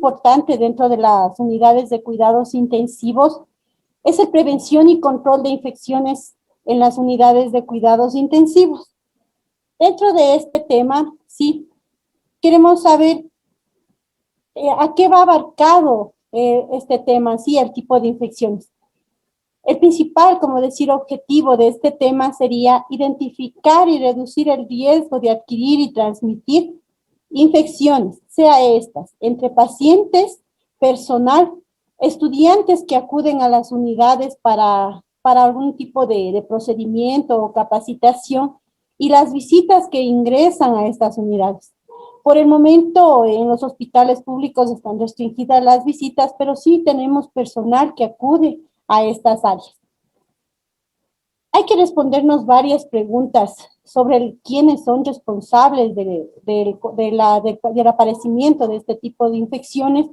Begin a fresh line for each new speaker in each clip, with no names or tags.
importante dentro de las unidades de cuidados intensivos es la prevención y control de infecciones en las unidades de cuidados intensivos. Dentro de este tema, sí, queremos saber a qué va abarcado este tema, sí, el tipo de infecciones. El principal, como decir, objetivo de este tema sería identificar y reducir el riesgo de adquirir y transmitir infecciones, sea estas, entre pacientes, personal, estudiantes que acuden a las unidades para algún tipo de procedimiento o capacitación y las visitas que ingresan a estas unidades. Por el momento, en los hospitales públicos están restringidas las visitas, pero sí tenemos personal que acude a estas áreas. Hay que respondernos varias preguntas sobre quiénes son responsables del aparecimiento de este tipo de infecciones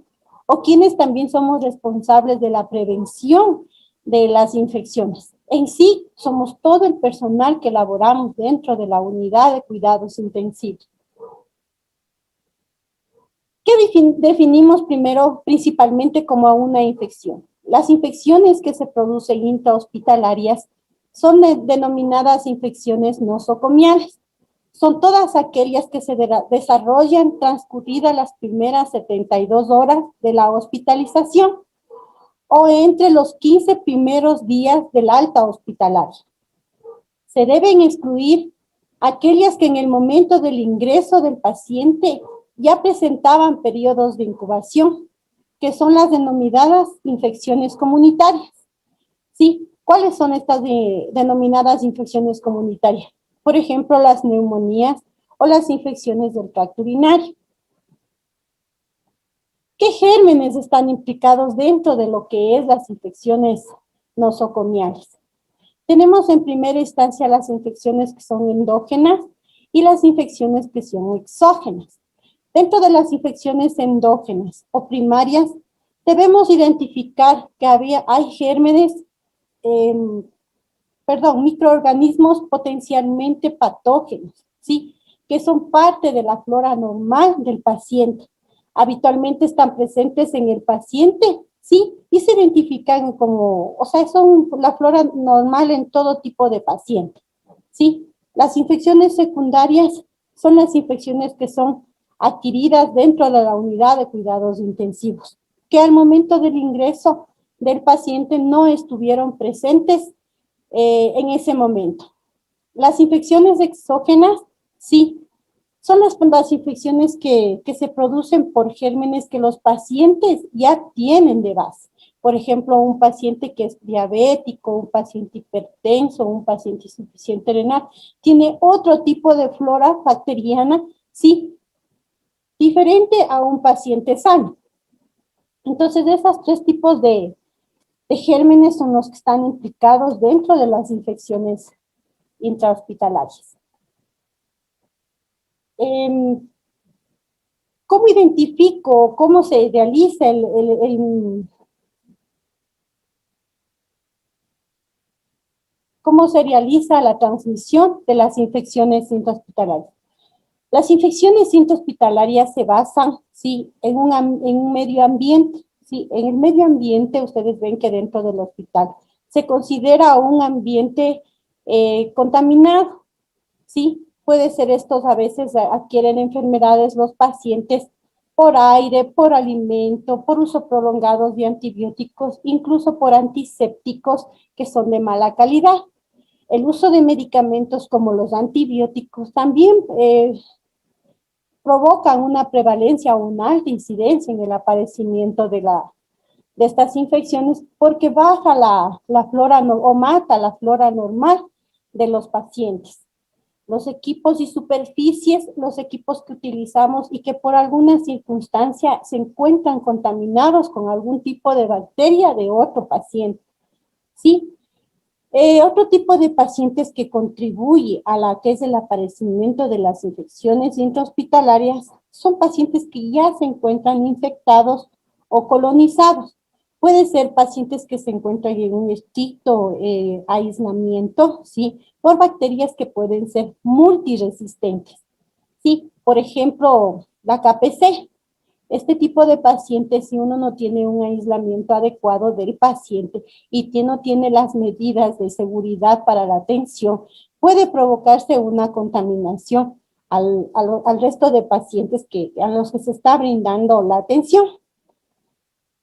o quiénes también somos responsables de la prevención de las infecciones. En sí, somos todo el personal que laboramos dentro de la unidad de cuidados intensivos. ¿Qué definimos primero principalmente como una infección? Las infecciones que se producen intrahospitalarias son denominadas infecciones nosocomiales. Son todas aquellas que se desarrollan transcurridas las primeras 72 horas de la hospitalización o entre los 15 primeros días del alta hospitalaria. Se deben excluir aquellas que en el momento del ingreso del paciente ya presentaban periodos de incubación, que son las denominadas infecciones comunitarias. ¿Sí? ¿Cuáles son estas denominadas infecciones comunitarias? Por ejemplo, las neumonías o las infecciones del tracto urinario. ¿Qué gérmenes están implicados dentro de lo que es las infecciones nosocomiales? Tenemos en primera instancia las infecciones que son endógenas y las infecciones que son exógenas. Dentro de las infecciones endógenas o primarias, debemos identificar que hay gérmenes, microorganismos potencialmente patógenos, ¿sí? Que son parte de la flora normal del paciente. Habitualmente están presentes en el paciente, ¿sí? Y se identifican como, o sea, son la flora normal en todo tipo de paciente, ¿sí? Las infecciones secundarias son las infecciones que son adquiridas dentro de la unidad de cuidados intensivos, que al momento del ingreso del paciente no estuvieron presentes en ese momento. Las infecciones exógenas, sí, son las infecciones que se producen por gérmenes que los pacientes ya tienen de base. Por ejemplo, un paciente que es diabético, un paciente hipertenso, un paciente insuficiente renal, tiene otro tipo de flora bacteriana, sí, diferente a un paciente sano. Entonces, esos tres tipos de gérmenes son los que están implicados dentro de las infecciones intrahospitalarias. ¿Cómo identifico, cómo se realiza cómo se realiza la transmisión de las infecciones intrahospitalarias? Las infecciones intrahospitalarias se basan, sí, en un medio ambiente. Sí, en el medio ambiente ustedes ven que dentro del hospital se considera un ambiente contaminado, ¿sí? Puede ser estos a veces adquieren enfermedades los pacientes por aire, por alimento, por uso prolongado de antibióticos, incluso por antisépticos que son de mala calidad. El uso de medicamentos como los antibióticos también provocan una prevalencia o una alta incidencia en el aparecimiento de estas infecciones porque baja la flora o mata la flora normal de los pacientes. Los equipos y superficies, los equipos que utilizamos y que por alguna circunstancia se encuentran contaminados con algún tipo de bacteria de otro paciente, ¿sí? Otro tipo de pacientes que contribuye a la que es el aparecimiento de las infecciones intrahospitalarias son pacientes que ya se encuentran infectados o colonizados. Puede ser pacientes que se encuentran en un estricto aislamiento, ¿sí? Por bacterias que pueden ser multiresistentes, ¿sí? Por ejemplo, la KPC. Este tipo de pacientes, si uno no tiene un aislamiento adecuado del paciente y no tiene las medidas de seguridad para la atención, puede provocarse una contaminación al resto de pacientes a los que se está brindando la atención.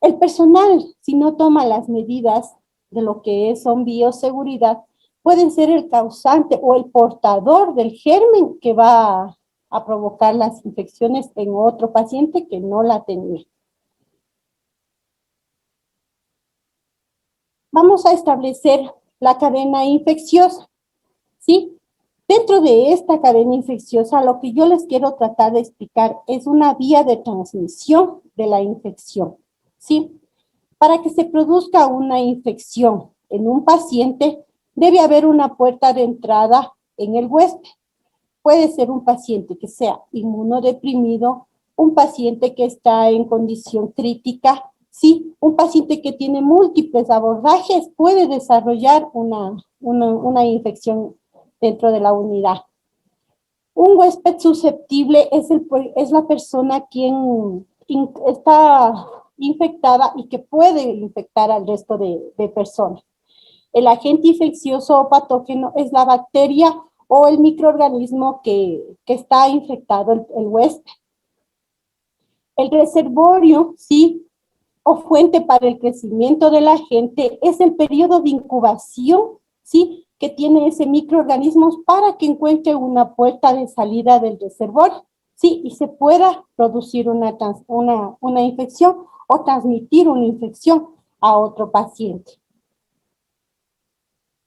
El personal, si no toma las medidas de lo que son bioseguridad, pueden ser el causante o el portador del germen que va a provocar las infecciones en otro paciente que no la tenía. Vamos a establecer la cadena infecciosa, ¿sí? Dentro de esta cadena infecciosa, lo que yo les quiero tratar de explicar es una vía de transmisión de la infección, ¿sí? Para que se produzca una infección en un paciente, debe haber una puerta de entrada en el huésped. Puede ser un paciente que sea inmunodeprimido, un paciente que está en condición crítica, sí, un paciente que tiene múltiples abordajes puede desarrollar una infección dentro de la unidad. Un huésped susceptible es la persona quien está infectada y que puede infectar al resto de personas. El agente infeccioso o patógeno es la bacteria o el microorganismo que está infectado el huésped. El reservorio, sí, o fuente para el crecimiento del agente es el periodo de incubación, sí, que tiene ese microorganismo para que encuentre una puerta de salida del reservorio, sí, y se pueda producir una infección o transmitir una infección a otro paciente.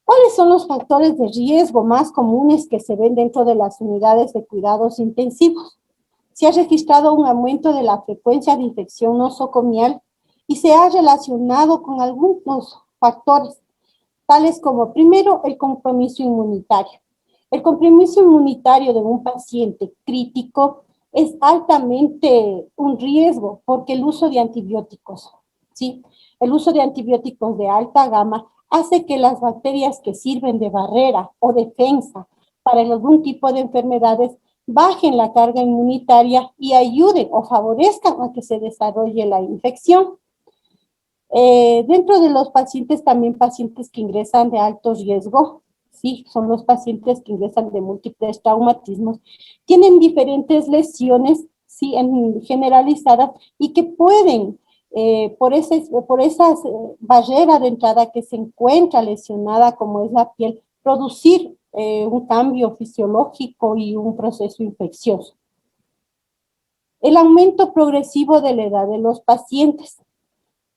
¿Cuáles son los factores de riesgo más comunes que se ven dentro de las unidades de cuidados intensivos? Se ha registrado un aumento de la frecuencia de infección nosocomial y se ha relacionado con algunos factores, tales como, primero, el compromiso inmunitario. El compromiso inmunitario de un paciente crítico es altamente un riesgo porque el uso de antibióticos, ¿sí? El uso de antibióticos de alta gama hace que las bacterias que sirven de barrera o defensa para algún tipo de enfermedades bajen la carga inmunitaria y ayuden o favorezcan a que se desarrolle la infección. Dentro de los pacientes, también pacientes que ingresan de alto riesgo, sí, son los pacientes que ingresan de múltiples traumatismos, tienen diferentes lesiones, sí, generalizadas y que pueden, por esas barreras de entrada que se encuentra lesionada, como es la piel, producir un cambio fisiológico y un proceso infeccioso. El aumento progresivo de la edad de los pacientes.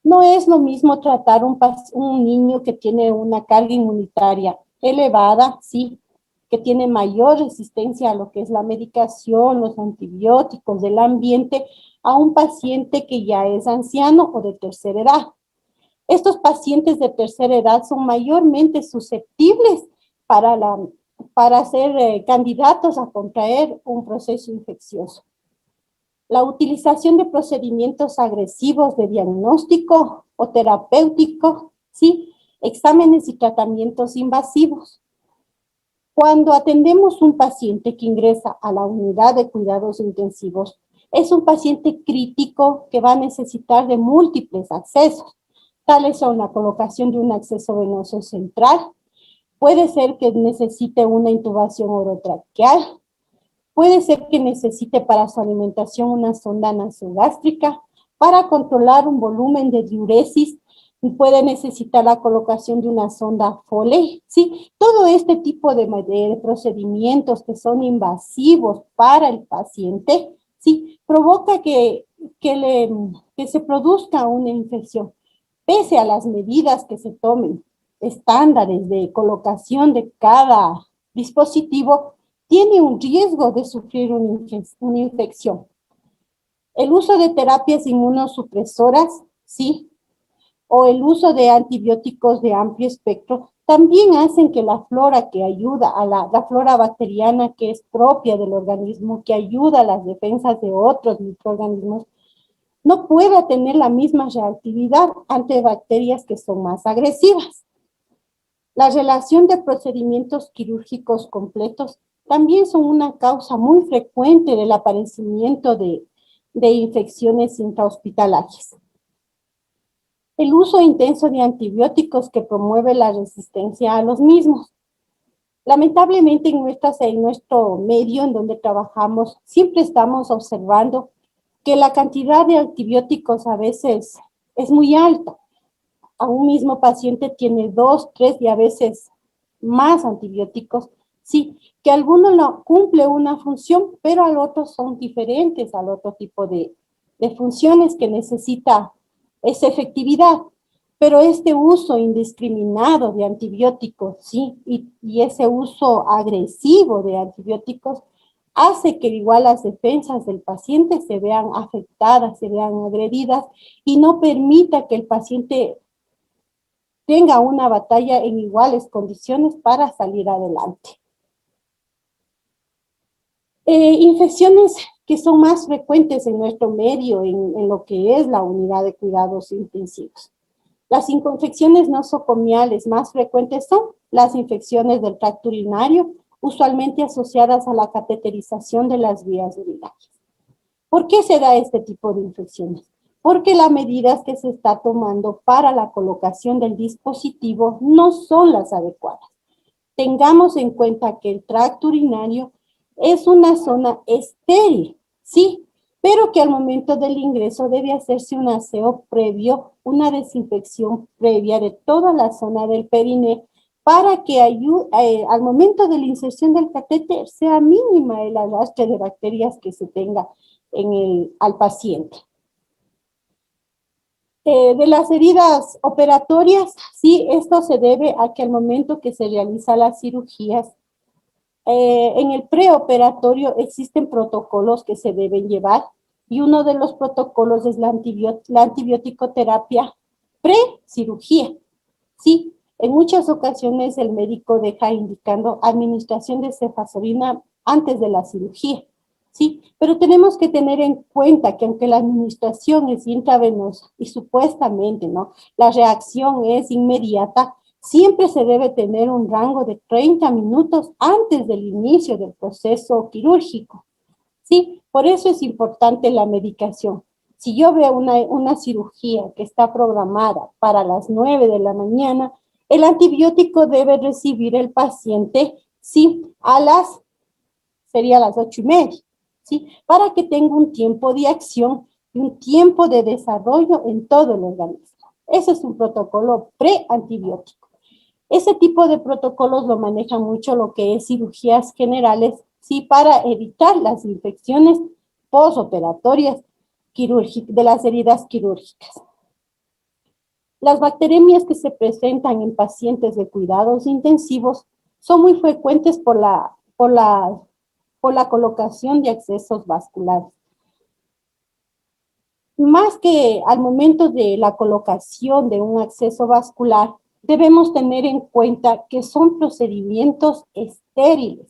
No es lo mismo tratar un niño que tiene una carga inmunitaria elevada, sí, que tiene mayor resistencia a lo que es la medicación, los antibióticos del ambiente, a un paciente que ya es anciano o de tercera edad. Estos pacientes de tercera edad son mayormente susceptibles para ser candidatos a contraer un proceso infeccioso. La utilización de procedimientos agresivos de diagnóstico o terapéutico, ¿sí? Exámenes y tratamientos invasivos. Cuando atendemos un paciente que ingresa a la unidad de cuidados intensivos, es un paciente crítico que va a necesitar de múltiples accesos. Tales son la colocación de un acceso venoso central, puede ser que necesite una intubación orotraqueal, puede ser que necesite para su alimentación una sonda nasogástrica, para controlar un volumen de diuresis, y puede necesitar la colocación de una sonda Foley, ¿sí? Todo este tipo de procedimientos que son invasivos para el paciente, ¿sí? Provoca que se produzca una infección. Pese a las medidas que se tomen, estándares de colocación de cada dispositivo, tiene un riesgo de sufrir una infección. El uso de terapias inmunosupresoras, sí, o el uso de antibióticos de amplio espectro, también hacen que la flora que ayuda a la flora bacteriana que es propia del organismo, que ayuda a las defensas de otros microorganismos, no pueda tener la misma reactividad ante bacterias que son más agresivas. La relación de procedimientos quirúrgicos completos también son una causa muy frecuente del aparecimiento de de infecciones intrahospitalarias. El uso intenso de antibióticos que promueve la resistencia a los mismos. Lamentablemente en nuestro medio en donde trabajamos siempre estamos observando que la cantidad de antibióticos a veces es muy alta. A un mismo paciente tiene 2, 3 y a veces más antibióticos. Sí, que alguno no cumple una función, pero al otro son diferentes al otro tipo de funciones que necesita esa efectividad. Pero este uso indiscriminado de antibióticos, sí, y ese uso agresivo de antibióticos hace que igual las defensas del paciente se vean afectadas, se vean agredidas y no permita que el paciente tenga una batalla en iguales condiciones para salir adelante. Infecciones que son más frecuentes en nuestro medio, en lo que es la unidad de cuidados intensivos. Las infecciones nosocomiales más frecuentes son las infecciones del tracto urinario, usualmente asociadas a la cateterización de las vías urinarias. ¿Por qué se da este tipo de infecciones? Porque las medidas que se está tomando para la colocación del dispositivo no son las adecuadas. Tengamos en cuenta que el tracto urinario es una zona estéril, sí, pero que al momento del ingreso debe hacerse un aseo previo, una desinfección previa de toda la zona del periné para que al momento de la inserción del catéter sea mínima el arrastre de bacterias que se tenga al paciente. De las heridas operatorias, sí, esto se debe a que al momento que se realiza las cirugías, en el preoperatorio existen protocolos que se deben llevar y uno de los protocolos es la antibiótico-terapia pre-cirugía. Sí, en muchas ocasiones el médico deja indicando administración de cefazolina antes de la cirugía. Sí, pero tenemos que tener en cuenta que aunque la administración es intravenosa y supuestamente, ¿no?, la reacción es inmediata, siempre se debe tener un rango de 30 minutos antes del inicio del proceso quirúrgico. Sí, por eso es importante la medicación. Si yo veo una cirugía que está programada para las 9 de la mañana, el antibiótico debe recibir el paciente, sí, sería a las 8:30, ¿sí? Para que tenga un tiempo de acción y un tiempo de desarrollo en todo el organismo. Ese es un protocolo preantibiótico. Ese tipo de protocolos lo maneja mucho lo que es cirugías generales, sí, para evitar las infecciones postoperatorias de las heridas quirúrgicas. Las bacteremias que se presentan en pacientes de cuidados intensivos son muy frecuentes por la colocación de accesos vasculares. Más que al momento de la colocación de un acceso vascular, debemos tener en cuenta que son procedimientos estériles,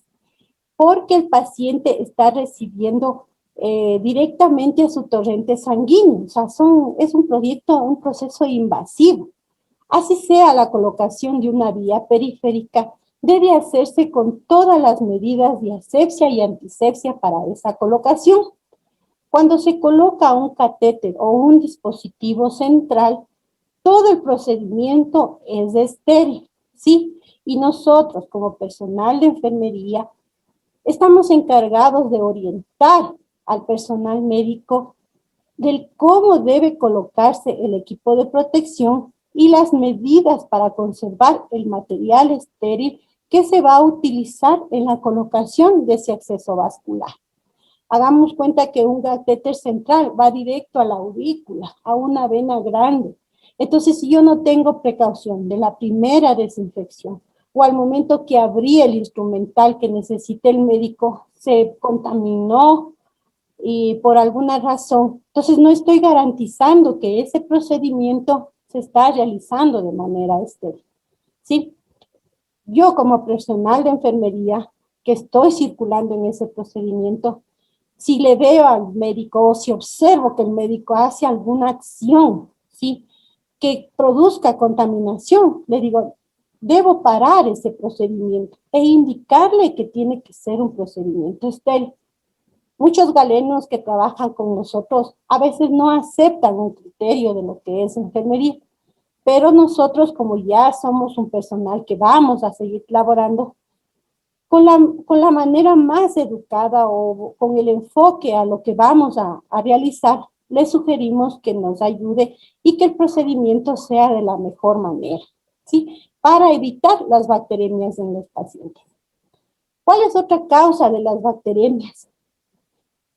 porque el paciente está recibiendo directamente a su torrente sanguíneo. O sea, es un proceso invasivo. Así sea la colocación de una vía periférica, debe hacerse con todas las medidas de asepsia y antisepsia para esa colocación. Cuando se coloca un catéter o un dispositivo central, todo el procedimiento es estéril, ¿sí? Y nosotros, como personal de enfermería, estamos encargados de orientar al personal médico del cómo debe colocarse el equipo de protección y las medidas para conservar el material estéril que se va a utilizar en la colocación de ese acceso vascular. Hagamos cuenta que un catéter central va directo a la aurícula, a una vena grande. Entonces, si yo no tengo precaución de la primera desinfección o al momento que abrí el instrumental que necesite el médico, se contaminó y por alguna razón, entonces no estoy garantizando que ese procedimiento se está realizando de manera estéril. ¿Sí? Yo como personal de enfermería que estoy circulando en ese procedimiento, si le veo al médico o si observo que el médico hace alguna acción, ¿sí?, que produzca contaminación, le digo, debo parar ese procedimiento e indicarle que tiene que ser un procedimiento estéril. Muchos galenos que trabajan con nosotros a veces no aceptan un criterio de lo que es enfermería, pero nosotros, como ya somos un personal que vamos a seguir laborando, con la manera más educada o con el enfoque a lo que vamos a realizar, le sugerimos que nos ayude y que el procedimiento sea de la mejor manera, ¿sí? Para evitar las bacterias en los pacientes. ¿Cuál es otra causa de las bacterias?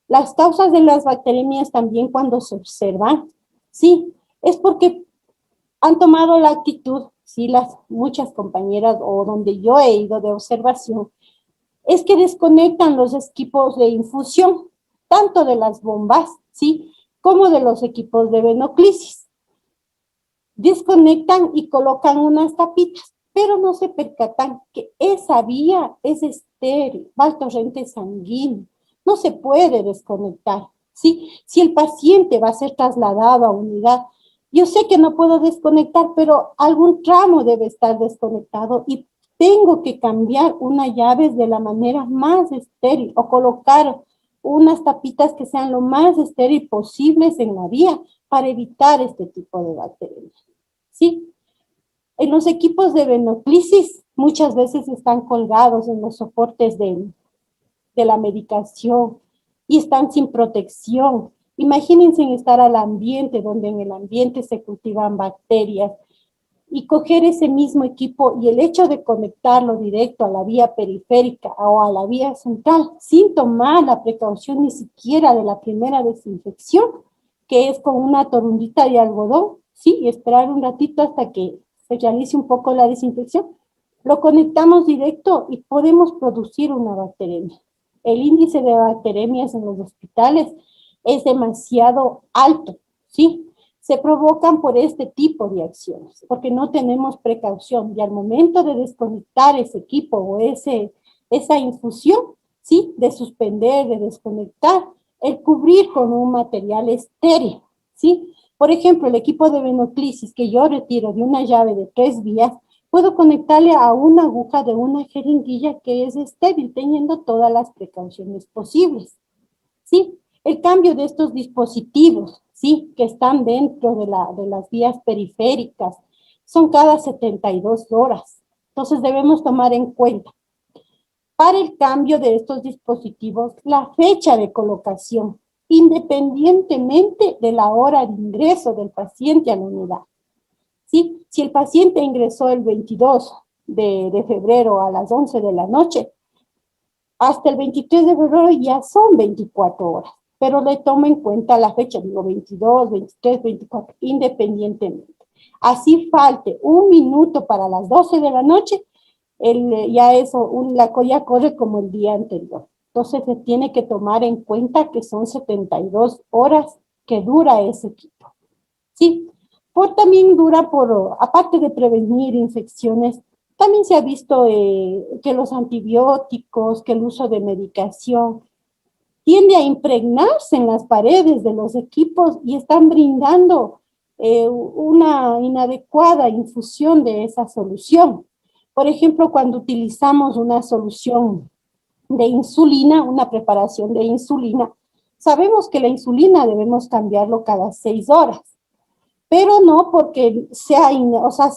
Las causas de las bacterias también cuando se observan, sí, es porque han tomado la actitud, sí, muchas compañeras o donde yo he ido de observación, es que desconectan los equipos de infusión, tanto de las bombas, ¿sí? Como de los equipos de venoclisis. Desconectan y colocan unas tapitas, pero no se percatan que esa vía es estéril, va al torrente sanguíneo, no se puede desconectar, ¿sí? Si el paciente va a ser trasladado a unidad, yo sé que no puedo desconectar, pero algún tramo debe estar desconectado y tengo que cambiar una llave de la manera más estéril o colocar unas tapitas que sean lo más estéril posibles en la vía para evitar este tipo de bacterias. ¿Sí? En los equipos de venoclisis muchas veces están colgados en los soportes de la medicación y están sin protección. Imagínense estar al ambiente, donde en el ambiente se cultivan bacterias, y coger ese mismo equipo y el hecho de conectarlo directo a la vía periférica o a la vía central, sin tomar la precaución ni siquiera de la primera desinfección, que es con una torundita de algodón, ¿sí? Y esperar un ratito hasta que se realice un poco la desinfección, lo conectamos directo y podemos producir una bacteremia. El índice de bacteremias en los hospitales es demasiado alto, ¿sí? Se provocan por este tipo de acciones, porque no tenemos precaución y al momento de desconectar ese equipo o esa infusión, ¿sí? De suspender, de desconectar, el cubrir con un material estéril, ¿sí? Por ejemplo, el equipo de venoclisis que yo retiro de una llave de 3 vías, puedo conectarle a una aguja de una jeringuilla que es estéril, teniendo todas las precauciones posibles, ¿sí? El cambio de estos dispositivos, ¿sí? Que están dentro de las vías periféricas, son cada 72 horas. Entonces debemos tomar en cuenta para el cambio de estos dispositivos la fecha de colocación, independientemente de la hora de ingreso del paciente a la unidad. ¿Sí? Si el paciente ingresó el 22 de febrero a las 11 de la noche, hasta el 23 de febrero ya son 24 horas, pero le tomo en cuenta la fecha, digo 22, 23, 24, independientemente. Así falte un minuto para las 12 de la noche, ya eso, ya corre como el día anterior. Entonces se tiene que tomar en cuenta que son 72 horas que dura ese equipo. Sí, también dura aparte de prevenir infecciones, también se ha visto que los antibióticos, que el uso de medicación tiende a impregnarse en las paredes de los equipos y están brindando una inadecuada infusión de esa solución. Por ejemplo, cuando utilizamos una solución de insulina, una preparación de insulina, sabemos que la insulina debemos cambiarlo cada 6 horas, pero no porque se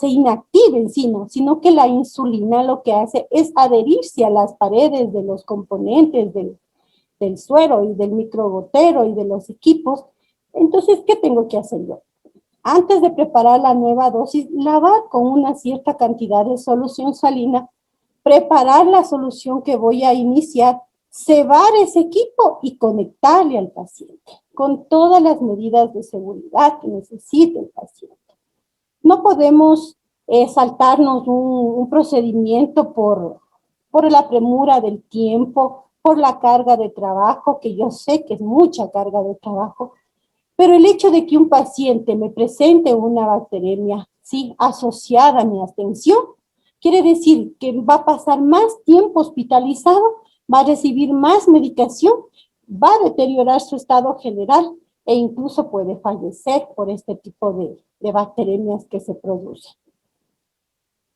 inactive en sí, no, sino que la insulina lo que hace es adherirse a las paredes de los componentes del suero y del microgotero y de los equipos. Entonces, ¿qué tengo que hacer yo? Antes de preparar la nueva dosis, lavar con una cierta cantidad de solución salina, preparar la solución que voy a iniciar, cebar ese equipo y conectarle al paciente con todas las medidas de seguridad que necesite el paciente. No podemos saltarnos un procedimiento por la premura del tiempo, por la carga de trabajo, que yo sé que es mucha carga de trabajo, pero el hecho de que un paciente me presente una bacteremia, ¿sí? Asociada a mi atención, quiere decir que va a pasar más tiempo hospitalizado, va a recibir más medicación, va a deteriorar su estado general e incluso puede fallecer por este tipo de bacteremias que se producen.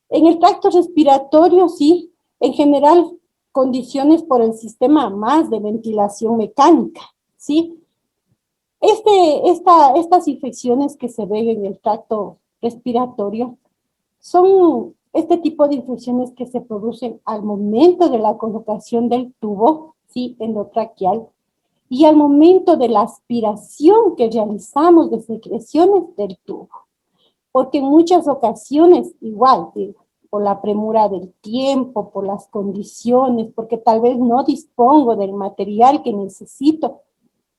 En el tracto respiratorio, sí, en general, condiciones por el sistema más de ventilación mecánica, ¿sí? Estas infecciones que se ven en el tracto respiratorio son este tipo de infecciones que se producen al momento de la colocación del tubo, ¿sí? Endotraqueal, y al momento de la aspiración que realizamos de secreciones del tubo. Porque en muchas ocasiones, igual, por la premura del tiempo, por las condiciones, porque tal vez no dispongo del material que necesito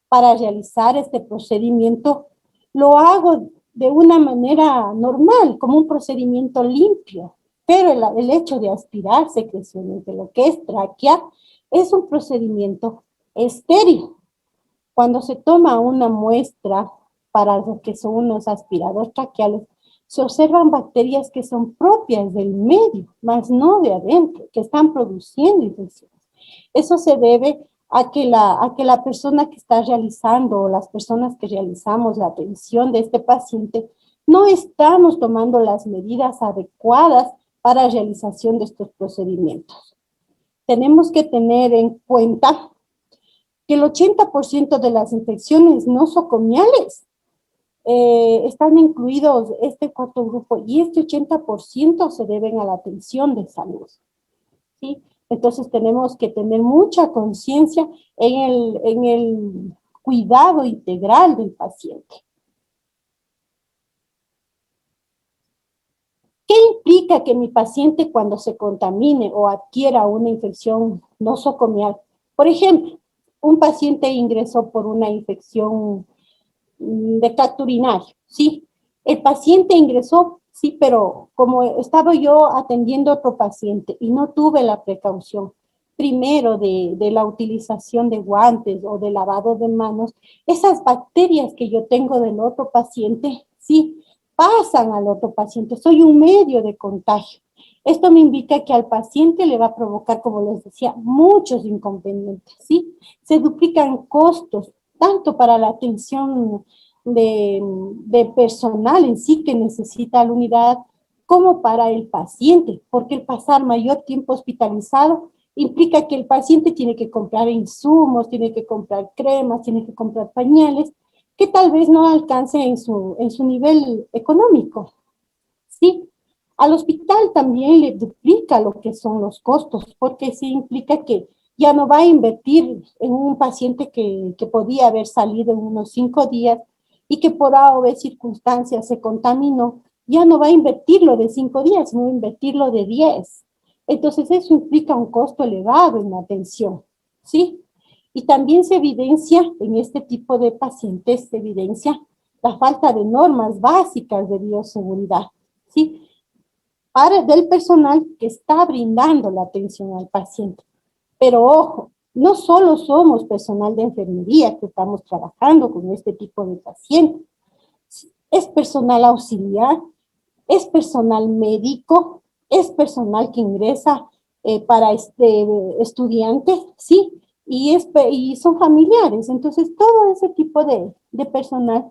para realizar este procedimiento, lo hago de una manera normal, como un procedimiento limpio, pero el hecho de aspirar secreciones de lo que es tráquea es un procedimiento estéril. Cuando se toma una muestra para lo que son unos aspirados traqueales, se observan bacterias que son propias del medio, más no de adentro, que están produciendo infecciones. Eso se debe a que la persona que está realizando o las personas que realizamos la atención de este paciente no estamos tomando las medidas adecuadas para la realización de estos procedimientos. Tenemos que tener en cuenta que el 80% de las infecciones nosocomiales están incluidos este cuarto grupo y este 80% se deben a la atención de salud, ¿sí? Entonces tenemos que tener mucha conciencia en el cuidado integral del paciente. ¿Qué implica que mi paciente cuando se contamine o adquiera una infección nosocomial? Por ejemplo, un paciente ingresó por una infección de tracto urinario, ¿sí? El paciente ingresó, sí, pero como estaba yo atendiendo a otro paciente y no tuve la precaución, primero de la utilización de guantes o de lavado de manos, esas bacterias que yo tengo del otro paciente, sí, pasan al otro paciente. Soy un medio de contagio. Esto me indica que al paciente le va a provocar, como les decía, muchos inconvenientes, ¿sí? Se duplican costos, tanto para la atención de personal en sí que necesita la unidad, como para el paciente, porque el pasar mayor tiempo hospitalizado implica que el paciente tiene que comprar insumos, tiene que comprar cremas, tiene que comprar pañales, que tal vez no alcance en su nivel económico, ¿sí? Al hospital también le duplica lo que son los costos, porque sí implica que ya no va a invertir en un paciente que podía haber salido en unos 5 días y que por A o B circunstancias se contaminó, ya no va a invertirlo de 5 días, sino invertirlo de 10. Entonces eso implica un costo elevado en la atención, ¿sí? Y también se evidencia en este tipo de pacientes, se evidencia la falta de normas básicas de bioseguridad, ¿sí? Del personal que está brindando la atención al paciente. Pero ojo, no solo somos personal de enfermería que estamos trabajando con este tipo de pacientes, es personal auxiliar, es personal médico, es personal que ingresa para estudiantes, ¿sí? Y son familiares. Entonces, todo ese tipo de personal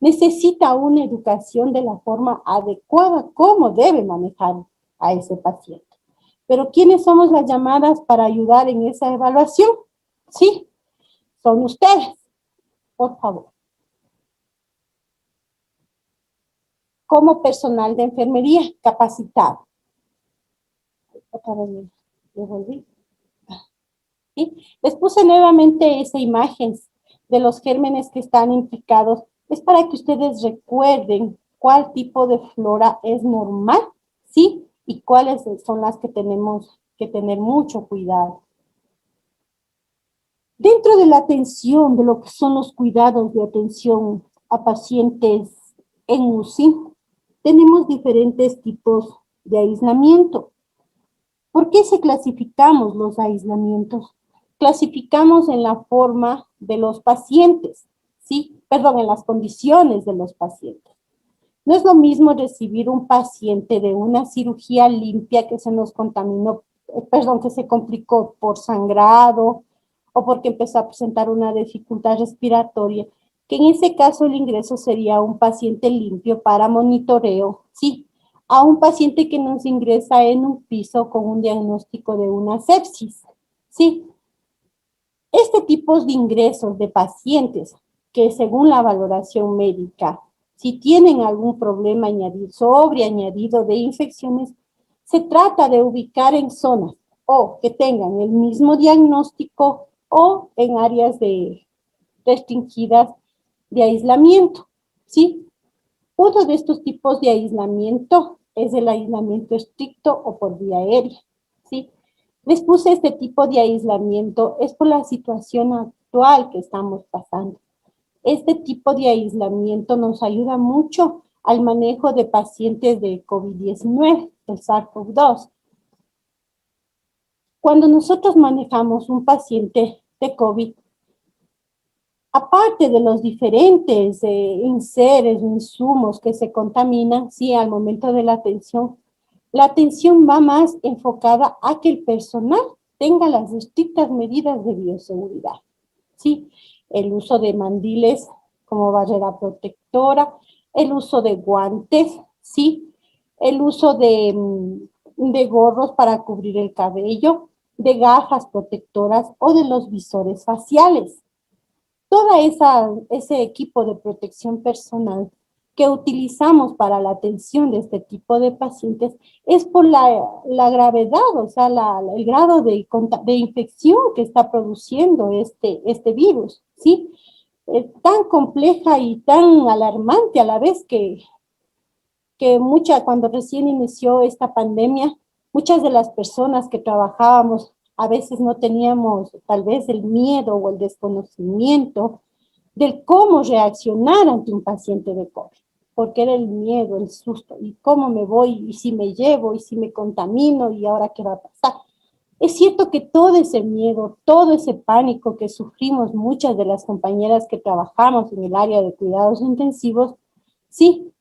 necesita una educación de la forma adecuada, cómo debe manejar a ese paciente. Pero ¿quiénes somos las llamadas para ayudar en esa evaluación? Sí, son ustedes, por favor. Como personal de enfermería capacitado. Otra vez me volví. ¿Sí? Les puse nuevamente esa imagen de los gérmenes que están implicados. Es para que ustedes recuerden cuál tipo de flora es normal, ¿sí? Y cuáles son las que tenemos que tener mucho cuidado. Dentro de la atención, de lo que son los cuidados de atención a pacientes en UCI, tenemos diferentes tipos de aislamiento. ¿Por qué se clasificamos los aislamientos? Clasificamos en la forma de los pacientes, ¿sí? Perdón, en las condiciones de los pacientes. No es lo mismo recibir un paciente de una cirugía limpia que se nos contaminó, perdón, que se complicó por sangrado o porque empezó a presentar una dificultad respiratoria, que en ese caso el ingreso sería un paciente limpio para monitoreo, ¿sí? A un paciente que nos ingresa en un piso con un diagnóstico de una sepsis, Sí, este tipo de ingresos de pacientes que según la valoración médica, si tienen algún problema sobreañadido de infecciones, se trata de ubicar en zonas o que tengan el mismo diagnóstico o en áreas restringidas de aislamiento, ¿sí? Uno de estos tipos de aislamiento es el aislamiento estricto o por vía aérea, ¿sí? Les puse este tipo de aislamiento, es por la situación actual que estamos pasando. Este tipo de aislamiento nos ayuda mucho al manejo de pacientes de COVID-19, el SARS-CoV-2. Cuando nosotros manejamos un paciente de COVID, aparte de los diferentes enseres o insumos que se contaminan, sí, al momento de la atención va más enfocada a que el personal tenga las estrictas medidas de bioseguridad, sí, el uso de mandiles como barrera protectora, el uso de guantes, sí, el uso de gorros para cubrir el cabello, de gafas protectoras o de los visores faciales. Ese equipo de protección personal que utilizamos para la atención de este tipo de pacientes es por la gravedad, o sea, el grado de infección que está produciendo este virus, ¿sí? Es tan compleja y tan alarmante a la vez cuando recién inició esta pandemia, muchas de las personas que trabajábamos a veces no teníamos tal vez el miedo o el desconocimiento del cómo reaccionar ante un paciente de COVID, porque era el miedo, el susto, y cómo me voy, y si me llevo, y si me contamino, y ahora qué va a pasar. Es cierto que todo ese miedo, todo ese pánico que sufrimos muchas de las compañeras que trabajamos en el área de cuidados intensivos, sí,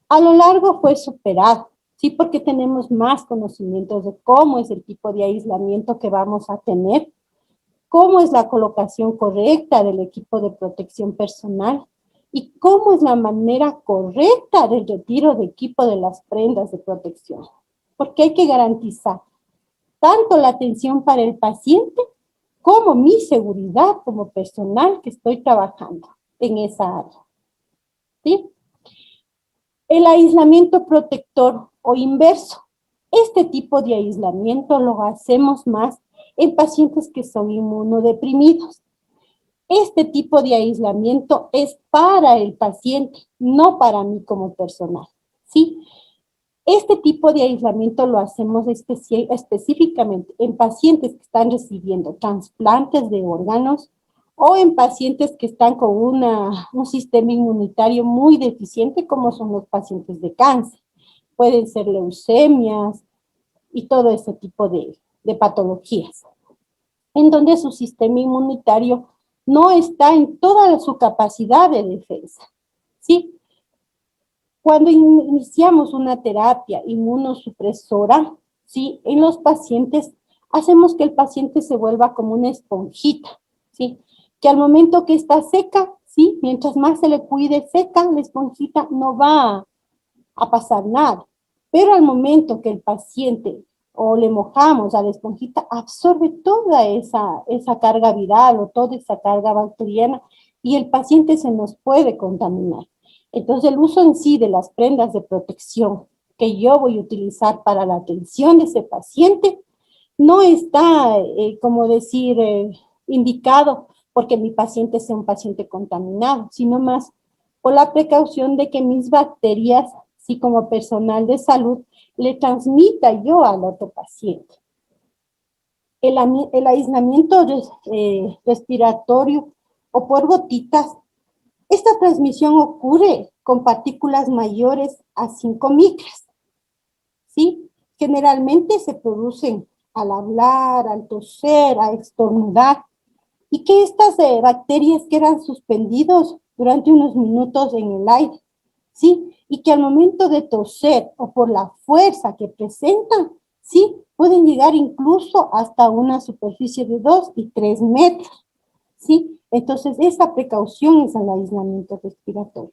a lo largo fue superado, sí, porque tenemos más conocimientos de cómo es el tipo de aislamiento que vamos a tener, cómo es la colocación correcta del equipo de protección personal y cómo es la manera correcta del retiro de equipo de las prendas de protección. Porque hay que garantizar tanto la atención para el paciente como mi seguridad como personal que estoy trabajando en esa área. ¿Sí? El aislamiento protector o inverso. Este tipo de aislamiento lo hacemos más en pacientes que son inmunodeprimidos. Este tipo de aislamiento es para el paciente, no para mí como personal, ¿sí? Este tipo de aislamiento lo hacemos específicamente en pacientes que están recibiendo trasplantes de órganos o en pacientes que están con un sistema inmunitario muy deficiente, como son los pacientes de cáncer. Pueden ser leucemias y todo ese tipo de patologías, en donde su sistema inmunitario no está en toda su capacidad de defensa, ¿sí? Cuando iniciamos una terapia inmunosupresora, ¿sí? En los pacientes, hacemos que el paciente se vuelva como una esponjita, ¿sí? Que al momento que está seca, ¿sí? Mientras más se le cuide seca, la esponjita no va a pasar nada. Pero al momento que el paciente o le mojamos a la esponjita, absorbe toda esa carga viral o toda esa carga bacteriana y el paciente se nos puede contaminar. Entonces, el uso en sí de las prendas de protección que yo voy a utilizar para la atención de ese paciente no está, como decir, indicado porque mi paciente sea un paciente contaminado, sino más por la precaución de que mis bacterias, sí, como personal de salud, le transmita yo al otro paciente. El aislamiento respiratorio o por gotitas, esta transmisión ocurre con partículas mayores a 5 micras, ¿sí? Generalmente se producen al hablar, al toser, al estornudar, y que estas bacterias quedan suspendidos durante unos minutos en el aire, ¿sí? Y que al momento de toser o por la fuerza que presentan, ¿sí? Pueden llegar incluso hasta una superficie de 2 y 3 metros, ¿sí? Entonces, esa precaución es el aislamiento respiratorio.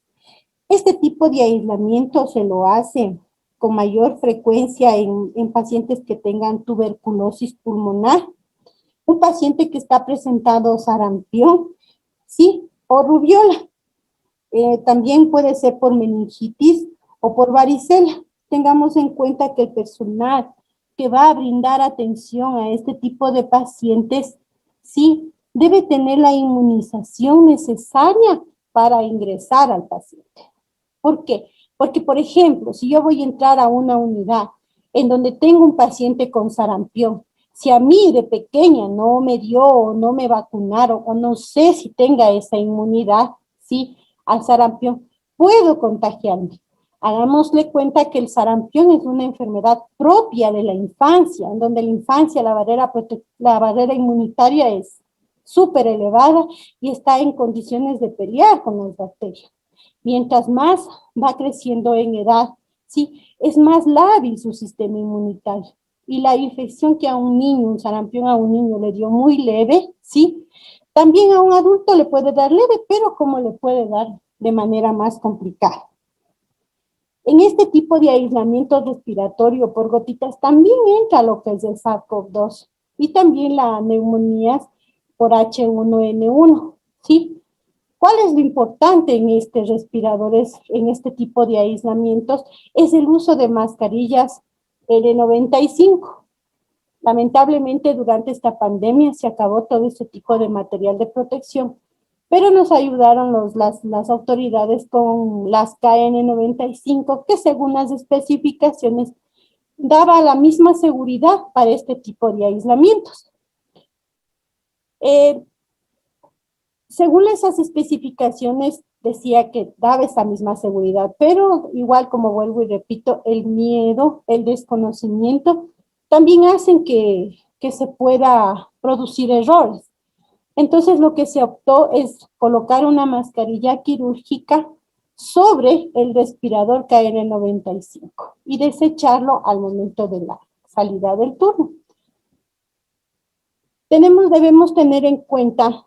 Este tipo de aislamiento se lo hace con mayor frecuencia en pacientes que tengan tuberculosis pulmonar Un paciente que está presentando sarampión, sí, o rubiola. También puede ser por meningitis o por varicela. Tengamos en cuenta que el personal que va a brindar atención a este tipo de pacientes, sí, debe tener la inmunización necesaria para ingresar al paciente. ¿Por qué? Porque, por ejemplo, si yo voy a entrar a una unidad en donde tengo un paciente con sarampión, si a mí de pequeña no me dio o no me vacunaron o no sé si tenga esa inmunidad, sí, al sarampión, puedo contagiarme. Hagámosle cuenta que el sarampión es una enfermedad propia de la infancia, en donde la infancia la barrera inmunitaria es súper elevada y está en condiciones de pelear con las bacterias. Mientras más va creciendo en edad, ¿sí? Es más lábil su sistema inmunitario. Y la infección que a un niño, un sarampión a un niño le dio muy leve, ¿sí? También a un adulto le puede dar leve, pero como le puede dar de manera más complicada. En este tipo de aislamiento respiratorio por gotitas también entra lo que es el SARS-CoV-2 y también la neumonía por H1N1, ¿sí? ¿Cuál es lo importante en este respiradores, en este tipo de aislamientos? Es el uso de mascarillas N95. Lamentablemente, durante esta pandemia se acabó todo este tipo de material de protección, pero nos ayudaron las autoridades con las KN95, que según las especificaciones daba la misma seguridad para este tipo de aislamientos. Según esas especificaciones, decía que daba esa misma seguridad, pero igual como vuelvo y repito, el miedo, el desconocimiento, también hacen que se pueda producir errores. Entonces lo que se optó es colocar una mascarilla quirúrgica sobre el respirador KN95 y desecharlo al momento de la salida del turno. Debemos tener en cuenta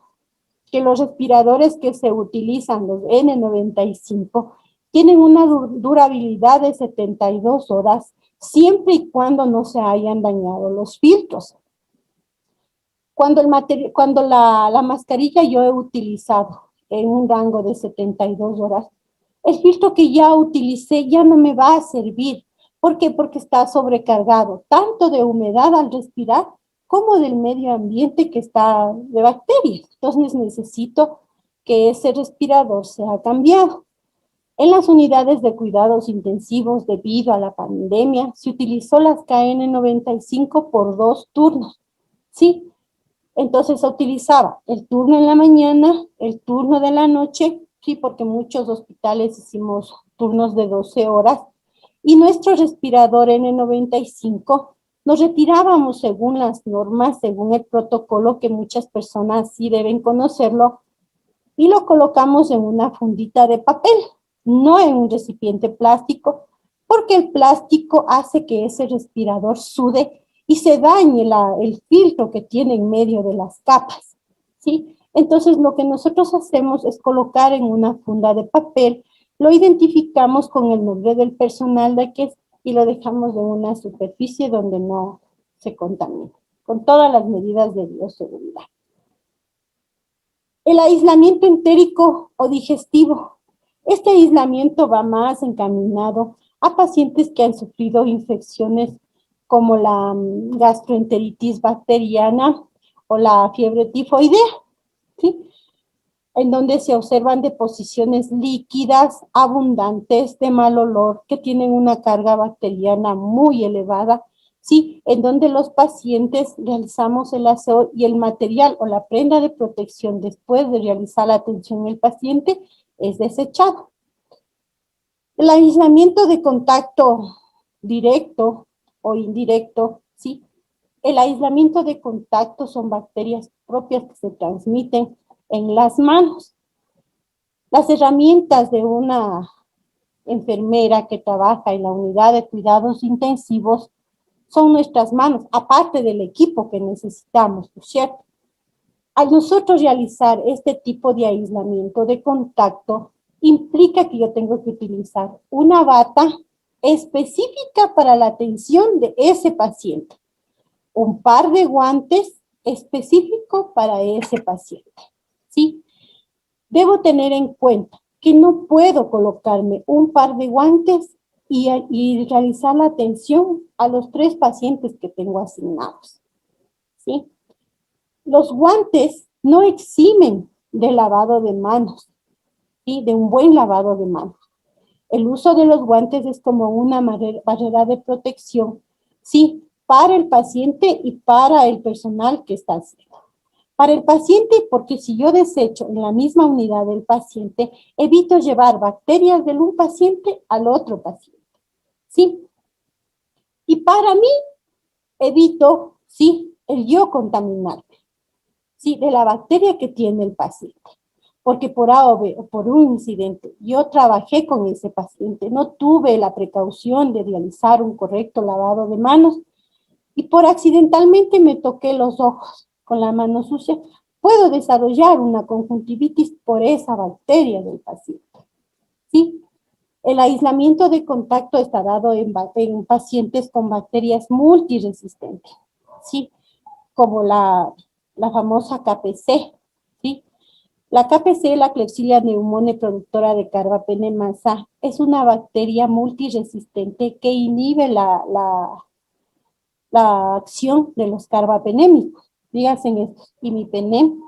que los respiradores que se utilizan, los N95, tienen una durabilidad de 72 horas, siempre y cuando no se hayan dañado los filtros. Cuando la mascarilla yo he utilizado en un rango de 72 horas, el filtro que ya utilicé ya no me va a servir. ¿Por qué? Porque está sobrecargado, tanto de humedad al respirar, como del medio ambiente que está de bacterias. Entonces necesito que ese respirador sea cambiado. En las unidades de cuidados intensivos debido a la pandemia, se utilizó las KN95 por 2 turnos, ¿sí? Entonces se utilizaba el turno en la mañana, el turno de la noche, sí, porque muchos hospitales hicimos turnos de 12 horas, y nuestro respirador N95 nos retirábamos según las normas, según el protocolo que muchas personas sí deben conocerlo, y lo colocamos en una fundita de papel, no en un recipiente plástico, porque el plástico hace que ese respirador sude y se dañe el filtro que tiene en medio de las capas, ¿sí? Entonces lo que nosotros hacemos es colocar en una funda de papel, lo identificamos con el nombre del personal de que es y lo dejamos en una superficie donde no se contamine, con todas las medidas de bioseguridad. El aislamiento entérico o digestivo. Este aislamiento va más encaminado a pacientes que han sufrido infecciones como la gastroenteritis bacteriana o la fiebre tifoidea, ¿sí? En donde se observan deposiciones líquidas, abundantes, de mal olor, que tienen una carga bacteriana muy elevada, ¿sí? En donde los pacientes realizamos el aseo y el material o la prenda de protección después de realizar la atención al paciente es desechado. El aislamiento de contacto directo o indirecto, ¿sí? El aislamiento de contacto son bacterias propias que se transmiten en las manos. Las herramientas de una enfermera que trabaja en la unidad de cuidados intensivos son nuestras manos, aparte del equipo que necesitamos, ¿no es cierto? Al nosotros realizar este tipo de aislamiento de contacto, implica que yo tengo que utilizar una bata específica para la atención de ese paciente, un par de guantes específico para ese paciente, ¿sí? Debo tener en cuenta que no puedo colocarme un par de guantes y realizar la atención a los 3 pacientes que tengo asignados, ¿sí? Los guantes no eximen del lavado de manos, ¿sí? De un buen lavado de manos. El uso de los guantes es como una barrera de protección, ¿sí? Para el paciente y para el personal que está haciendo. Para el paciente, porque si yo desecho en la misma unidad del paciente, evito llevar bacterias del un paciente al otro paciente, ¿sí? Y para mí, evito, ¿sí? El yo contaminarme, ¿sí? De la bacteria que tiene el paciente. Porque por A o B o por un incidente, yo trabajé con ese paciente, no tuve la precaución de realizar un correcto lavado de manos y por accidentalmente me toqué los ojos con la mano sucia, puedo desarrollar una conjuntivitis por esa bacteria del paciente, ¿sí? El aislamiento de contacto está dado en pacientes con bacterias multiresistentes, ¿sí? Como la famosa KPC, ¿sí? La KPC, la Klebsiella pneumoniae productora de carbapenemasa, es una bacteria multiresistente que inhibe la acción de los carbapenémicos. Díganse en estos, imipenem,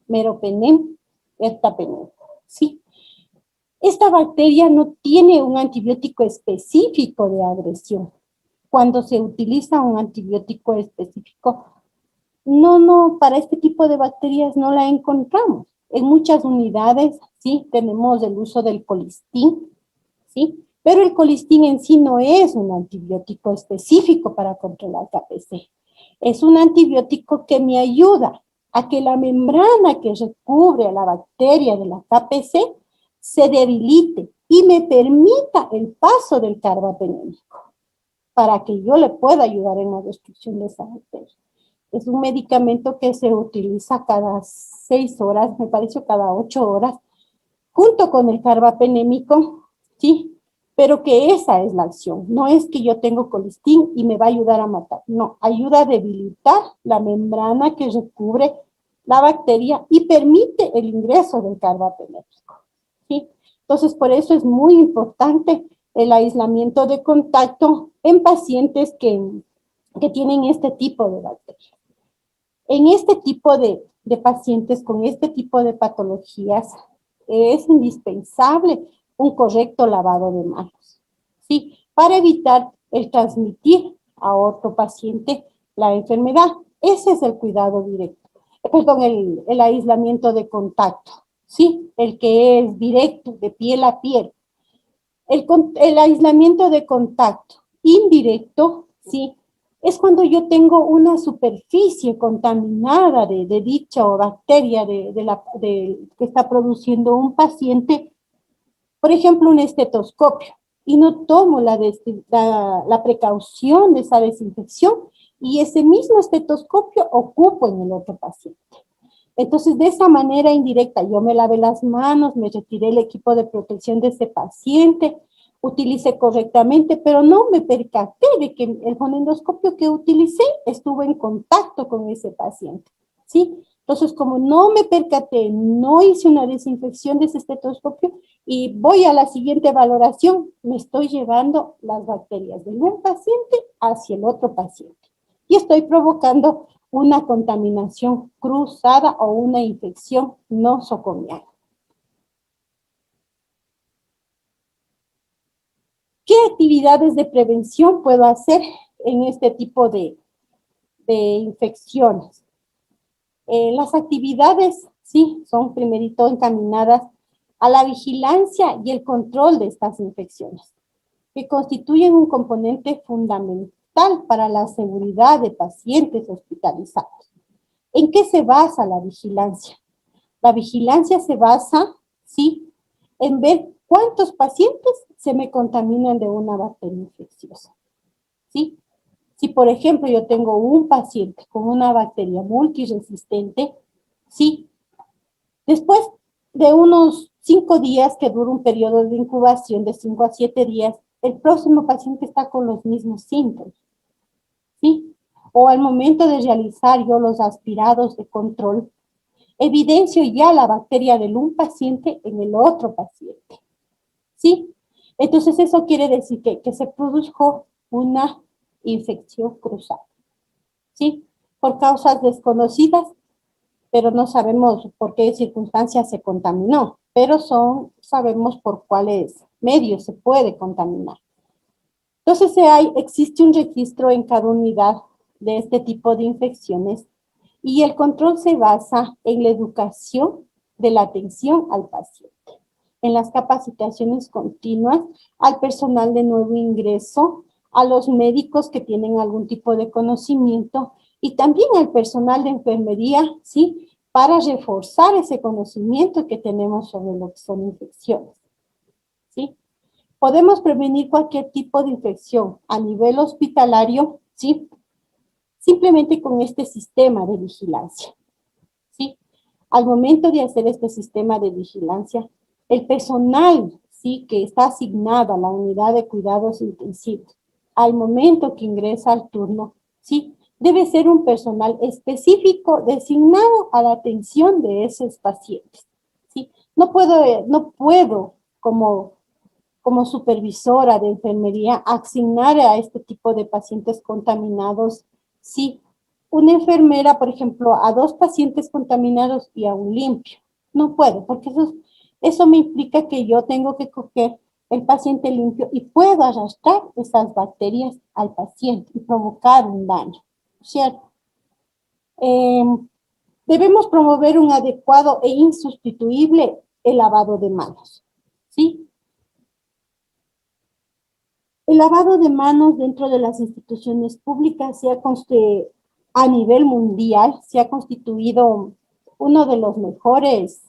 meropenem, ertapenem, ¿sí? Esta bacteria no tiene un antibiótico específico de agresión. Cuando se utiliza un antibiótico específico, para este tipo de bacterias no la encontramos. En muchas unidades, sí, tenemos el uso del colistin, ¿sí? Pero el colistin en sí no es un antibiótico específico para controlar KPC. Es un antibiótico que me ayuda a que la membrana que recubre a la bacteria de la KPC se debilite y me permita el paso del carbapenémico para que yo le pueda ayudar en la destrucción de esa bacteria. Es un medicamento que se utiliza cada 6 horas, me parece cada 8 horas, junto con el carbapenémico, ¿sí? Pero que esa es la acción. No es que yo tengo colistin y me va a ayudar a matar. No, ayuda a debilitar la membrana que recubre la bacteria y permite el ingreso del carbapenémico, ¿sí? Entonces, por eso es muy importante el aislamiento de contacto en pacientes que tienen este tipo de bacterias. En este tipo de pacientes con este tipo de patologías es indispensable un correcto lavado de manos, ¿sí? Para evitar el transmitir a otro paciente la enfermedad. Ese es el cuidado directo, perdón, el aislamiento de contacto, ¿sí? El que es directo, de piel a piel. El aislamiento de contacto indirecto, ¿sí? Es cuando yo tengo una superficie contaminada de dicha o bacteria que está produciendo un paciente, por ejemplo, un estetoscopio, y no tomo la precaución de esa desinfección, y ese mismo estetoscopio ocupo en el otro paciente. Entonces, de esa manera indirecta, yo me lavé las manos, me retiré el equipo de protección de ese paciente, utilicé correctamente, pero no me percaté de que el fonendoscopio que utilicé estuvo en contacto con ese paciente, ¿sí? Entonces, como no me percaté, no hice una desinfección de ese estetoscopio y voy a la siguiente valoración, me estoy llevando las bacterias de un paciente hacia el otro paciente y estoy provocando una contaminación cruzada o una infección nosocomial. ¿Qué actividades de prevención puedo hacer en este tipo de infecciones? Las actividades, sí, son primerito encaminadas a la vigilancia y el control de estas infecciones, que constituyen un componente fundamental para la seguridad de pacientes hospitalizados. ¿En qué se basa la vigilancia? La vigilancia se basa, sí, en ver cuántos pacientes se me contaminan de una bacteria infecciosa, ¿sí? Si, por ejemplo, yo tengo un paciente con una bacteria multiresistente, sí, después de unos 5 días, que dura un periodo de incubación de 5 a 7 días, el próximo paciente está con los mismos síntomas, ¿sí? o al momento de realizar yo los aspirados de control, evidencio ya la bacteria del un paciente en el otro paciente, ¿sí? Entonces eso quiere decir que se produjo una infección cruzada, ¿sí? Por causas desconocidas, pero no sabemos por qué circunstancias se contaminó, pero sabemos por cuáles medios se puede contaminar. Entonces existe un registro en cada unidad de este tipo de infecciones y el control se basa en la educación de la atención al paciente, en las capacitaciones continuas al personal de nuevo ingreso, a los médicos que tienen algún tipo de conocimiento y también al personal de enfermería, ¿sí? Para reforzar ese conocimiento que tenemos sobre lo que son infecciones, ¿sí? Podemos prevenir cualquier tipo de infección a nivel hospitalario, ¿sí? Simplemente con este sistema de vigilancia, ¿sí? Al momento de hacer este sistema de vigilancia, el personal, ¿sí? Que está asignado a la unidad de cuidados intensivos, al momento que ingresa al turno, ¿sí? Debe ser un personal específico designado a la atención de esos pacientes, ¿sí? No puedo como supervisora de enfermería asignar a este tipo de pacientes contaminados, sí, una enfermera, por ejemplo, a dos pacientes contaminados y a un limpio. No puedo, porque eso me implica que yo tengo que coger el paciente limpio y puedo arrastrar esas bacterias al paciente y provocar un daño, ¿cierto? Eh, Debemos promover un adecuado e insustituible el lavado de manos, ¿sí? El lavado de manos dentro de las instituciones públicas a nivel mundial se ha constituido uno de los mejores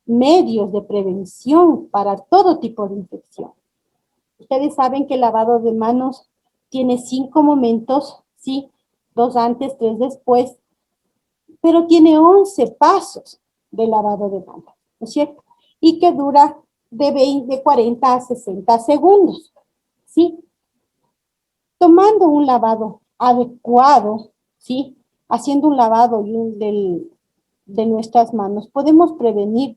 medios de prevención para todo tipo de infección. Ustedes saben que el lavado de manos tiene 5 momentos, sí, 2 antes, 3 después, pero tiene 11 pasos de lavado de manos, ¿no es cierto? Y que dura de 40 a 60 segundos, ¿sí? Tomando un lavado adecuado, ¿sí? Haciendo un lavado de nuestras manos, podemos prevenir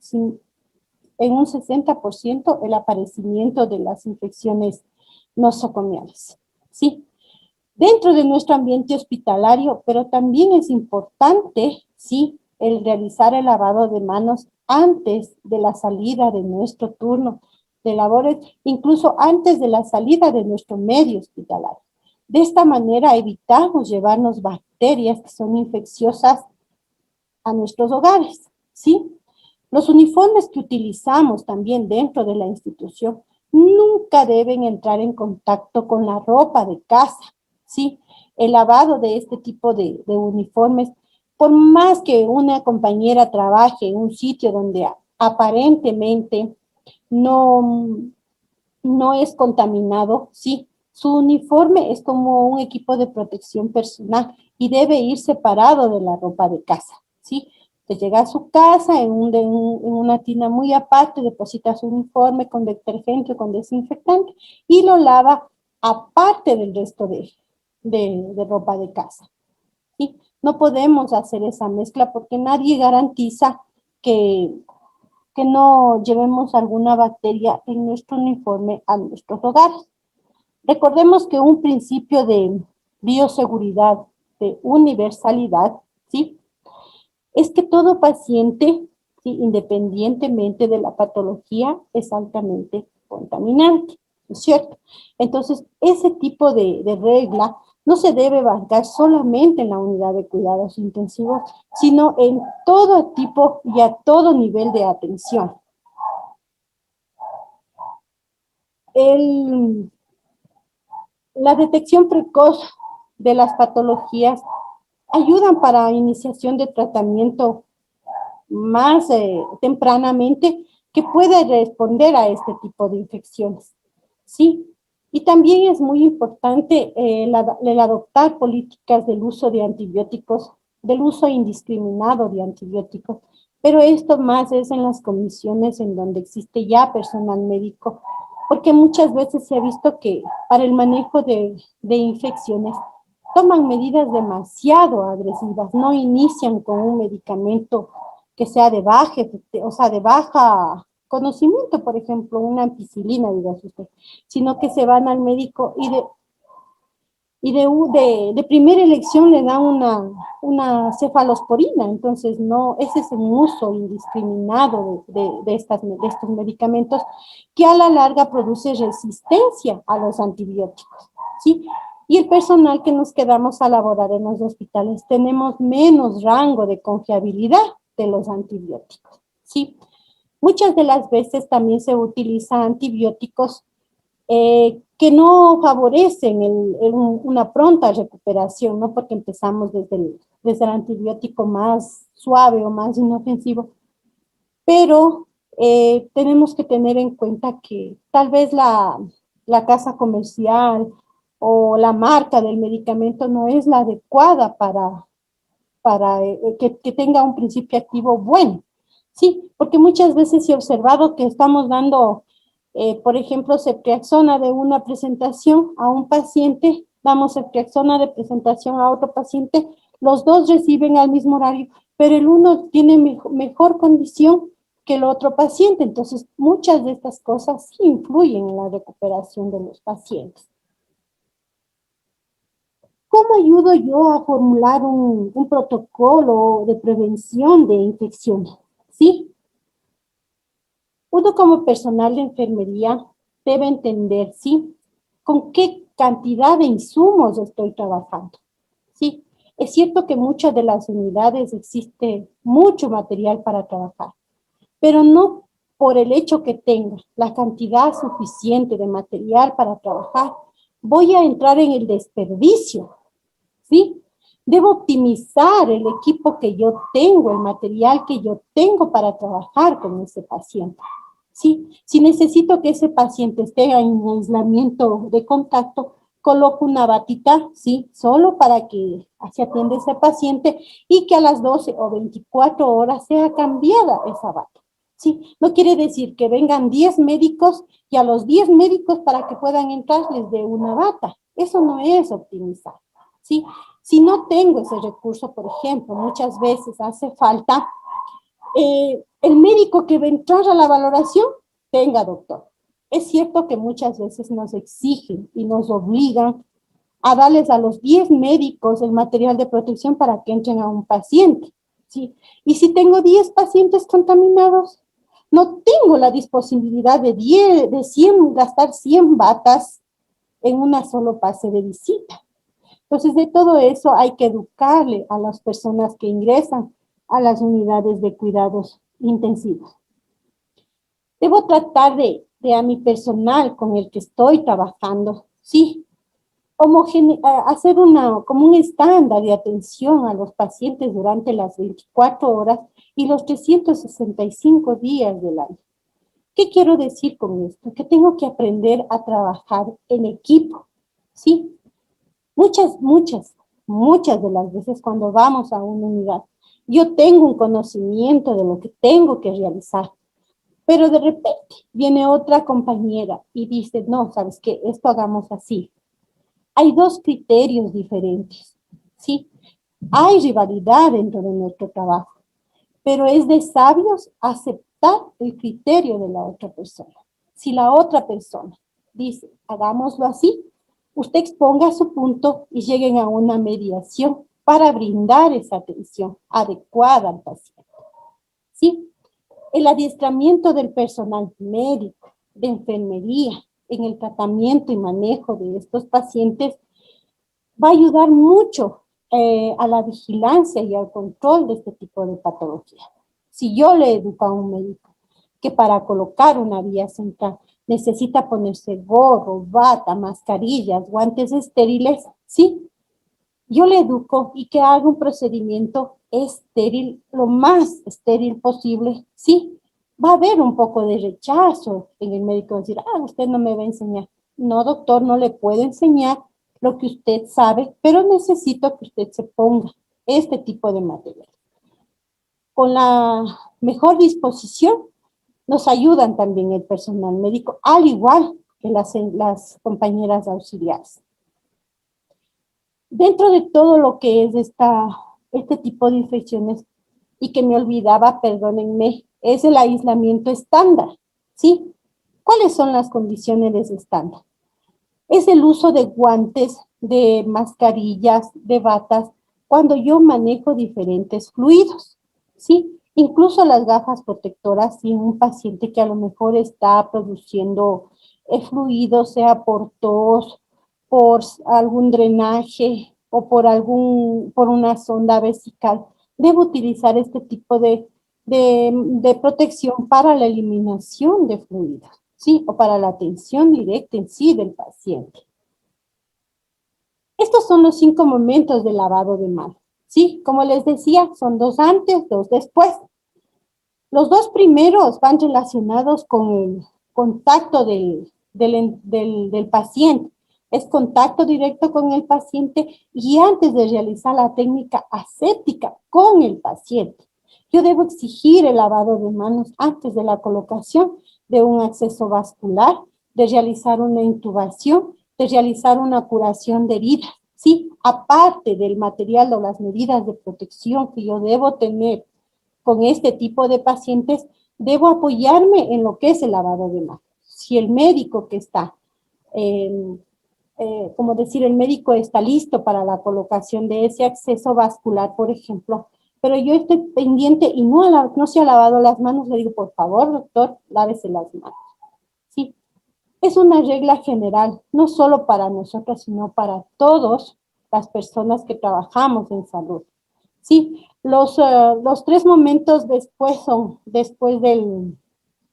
en un 60% el aparecimiento de las infecciones nosocomiales, ¿sí? Dentro de nuestro ambiente hospitalario, pero también es importante, ¿sí? El realizar el lavado de manos antes de la salida de nuestro turno de labores, incluso antes de la salida de nuestro medio hospitalario. De esta manera evitamos llevarnos bacterias que son infecciosas a nuestros hogares, ¿sí? Los uniformes que utilizamos también dentro de la institución nunca deben entrar en contacto con la ropa de casa, ¿sí? El lavado de este tipo de uniformes, por más que una compañera trabaje en un sitio donde aparentemente no, no es contaminado, ¿sí? Su uniforme es como un equipo de protección personal y debe ir separado de la ropa de casa, ¿sí? Usted llega a su casa en una tina muy aparte, deposita su uniforme con detergente o con desinfectante y lo lava aparte del resto de ropa de casa, ¿sí? No podemos hacer esa mezcla porque nadie garantiza que, que no llevemos alguna bacteria en nuestro uniforme a nuestros hogares. Recordemos que un principio de bioseguridad, de universalidad, ¿sí? Es que todo paciente, ¿sí? Independientemente de la patología, es altamente contaminante, ¿no es cierto? Entonces, ese tipo de regla no se debe bancar solamente en la unidad de cuidados intensivos, sino en todo tipo y a todo nivel de atención. El, la detección precoz de las patologías ayudan para iniciación de tratamiento más tempranamente que puede responder a este tipo de infecciones. Sí, y también es muy importante el adoptar políticas del uso de antibióticos, del uso indiscriminado de antibióticos, pero esto más es en las comisiones en donde existe ya personal médico, porque muchas veces se ha visto que para el manejo de infecciones toman medidas demasiado agresivas, no inician con un medicamento que sea de baja, o sea, de baja conocimiento, por ejemplo, una ampicilina, diga usted, sino que se van al médico y de primera elección le dan una cefalosporina. Entonces no, ese es un uso indiscriminado de estos medicamentos que a la larga produce resistencia a los antibióticos, ¿sí? Y el personal que nos quedamos a laborar en los hospitales tenemos menos rango de confiabilidad de los antibióticos, ¿sí? Muchas de las veces también se utilizan antibióticos que no favorecen una pronta recuperación, ¿no? Porque empezamos desde el antibiótico más suave o más inofensivo, pero tenemos que tener en cuenta que tal vez la casa comercial o la marca del medicamento no es la adecuada para que tenga un principio activo bueno. Sí, porque muchas veces he observado que estamos dando, por ejemplo, ceftriaxona de una presentación a un paciente, damos ceftriaxona de presentación a otro paciente, los dos reciben al mismo horario, pero el uno tiene mejor condición que el otro paciente. Entonces, muchas de estas cosas sí influyen en la recuperación de los pacientes. ¿Cómo ayudo yo a formular un protocolo de prevención de infecciones? ¿Sí? Uno como personal de enfermería debe entender, ¿sí? Con qué cantidad de insumos estoy trabajando, ¿sí? Es cierto que en muchas de las unidades existe mucho material para trabajar, pero no por el hecho que tenga la cantidad suficiente de material para trabajar, voy a entrar en el desperdicio, ¿sí? Debo optimizar el equipo que yo tengo, el material que yo tengo para trabajar con ese paciente, ¿sí? Si necesito que ese paciente esté en aislamiento de contacto, coloco una batita, ¿sí? Solo para que se atienda ese paciente y que a las 12 o 24 horas sea cambiada esa bata, ¿sí? No quiere decir que vengan 10 médicos y a los 10 médicos para que puedan entrar les dé una bata. Eso no es optimizar, ¿sí? Si no tengo ese recurso, por ejemplo, muchas veces hace falta el médico que va a entrar a la valoración, tenga doctor. Es cierto que muchas veces nos exigen y nos obligan a darles a los 10 médicos el material de protección para que entren a un paciente, ¿sí? Y si tengo 10 pacientes contaminados, no tengo la disponibilidad de 100, gastar 100 batas en una solo pase de visita. Entonces, de todo eso hay que educarle a las personas que ingresan a las unidades de cuidados intensivos. Debo tratar de a mi personal con el que estoy trabajando, sí, hacer como un estándar de atención a los pacientes durante las 24 horas y los 365 días del año. ¿Qué quiero decir con esto? Que tengo que aprender a trabajar en equipo, ¿sí? Muchas de las veces cuando vamos a una unidad, yo tengo un conocimiento de lo que tengo que realizar, pero de repente viene otra compañera y dice, no, ¿sabes qué? Esto hagamos así. Hay dos criterios diferentes, ¿sí? Hay rivalidad dentro de nuestro trabajo, pero es de sabios aceptar el criterio de la otra persona. Si la otra persona dice, hagámoslo así, usted exponga su punto y lleguen a una mediación para brindar esa atención adecuada al paciente. ¿Sí? El adiestramiento del personal médico, de enfermería, en el tratamiento y manejo de estos pacientes va a ayudar mucho a la vigilancia y al control de este tipo de patología. Si yo le educo a un médico que para colocar una vía central necesita ponerse gorro, bata, mascarillas, guantes estériles, ¿sí? Yo le educo y que haga un procedimiento estéril, lo más estéril posible, ¿sí? Va a haber un poco de rechazo en el médico, decir, usted no me va a enseñar. No, doctor, no le puedo enseñar lo que usted sabe, pero necesito que usted se ponga este tipo de material. Con la mejor disposición nos ayudan también el personal médico, al igual que las compañeras auxiliares. Dentro de todo lo que es este tipo de infecciones, y que me olvidaba, perdónenme, es el aislamiento estándar, ¿sí? ¿Cuáles son las condiciones de ese estándar? Es el uso de guantes, de mascarillas, de batas, cuando yo manejo diferentes fluidos, ¿sí? Incluso las gafas protectoras, si un paciente que a lo mejor está produciendo fluido, sea por tos, por algún drenaje o por una sonda vesical, debo utilizar este tipo de protección para la eliminación de fluidos, ¿sí? O para la atención directa en sí del paciente. Estos son los 5 momentos de lavado de manos, ¿sí? Como les decía, son 2 antes, 2 después. Los 2 primeros van relacionados con el contacto del paciente. Es contacto directo con el paciente y antes de realizar la técnica aséptica con el paciente. Yo debo exigir el lavado de manos antes de la colocación de un acceso vascular, de realizar una intubación, de realizar una curación de heridas. Sí, aparte del material o las medidas de protección que yo debo tener con este tipo de pacientes, debo apoyarme en lo que es el lavado de manos. Si el médico que está, como decir, el médico está listo para la colocación de ese acceso vascular, por ejemplo, pero yo estoy pendiente y no se ha lavado las manos, le digo, por favor, doctor, lávese las manos. Sí, es una regla general, no solo para nosotros, sino para todas las personas que trabajamos en salud. Sí, los 3 momentos después son después del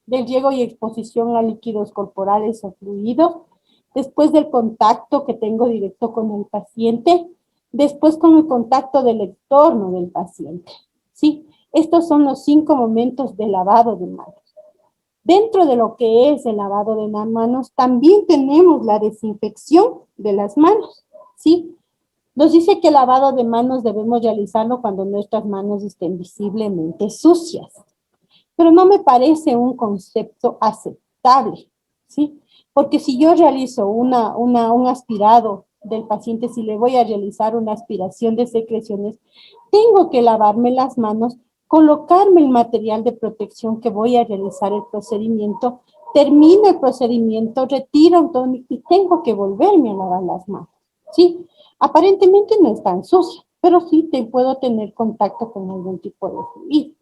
llego y exposición a líquidos corporales o fluidos, después del contacto que tengo directo con el paciente, después con el contacto del entorno del paciente. Sí, estos son los 5 momentos de lavado de manos. Dentro de lo que es el lavado de las manos, también tenemos la desinfección de las manos, ¿sí? Nos dice que el lavado de manos debemos realizarlo cuando nuestras manos estén visiblemente sucias, pero no me parece un concepto aceptable, ¿sí? Porque si yo realizo un aspirado del paciente, si le voy a realizar una aspiración de secreciones, tengo que lavarme las manos, colocarme el material de protección que voy a realizar el procedimiento, termino el procedimiento, retiro todo y tengo que volverme a lavar las manos, ¿sí? Aparentemente no es tan sucia, pero sí puedo tener contacto con algún tipo de fluido,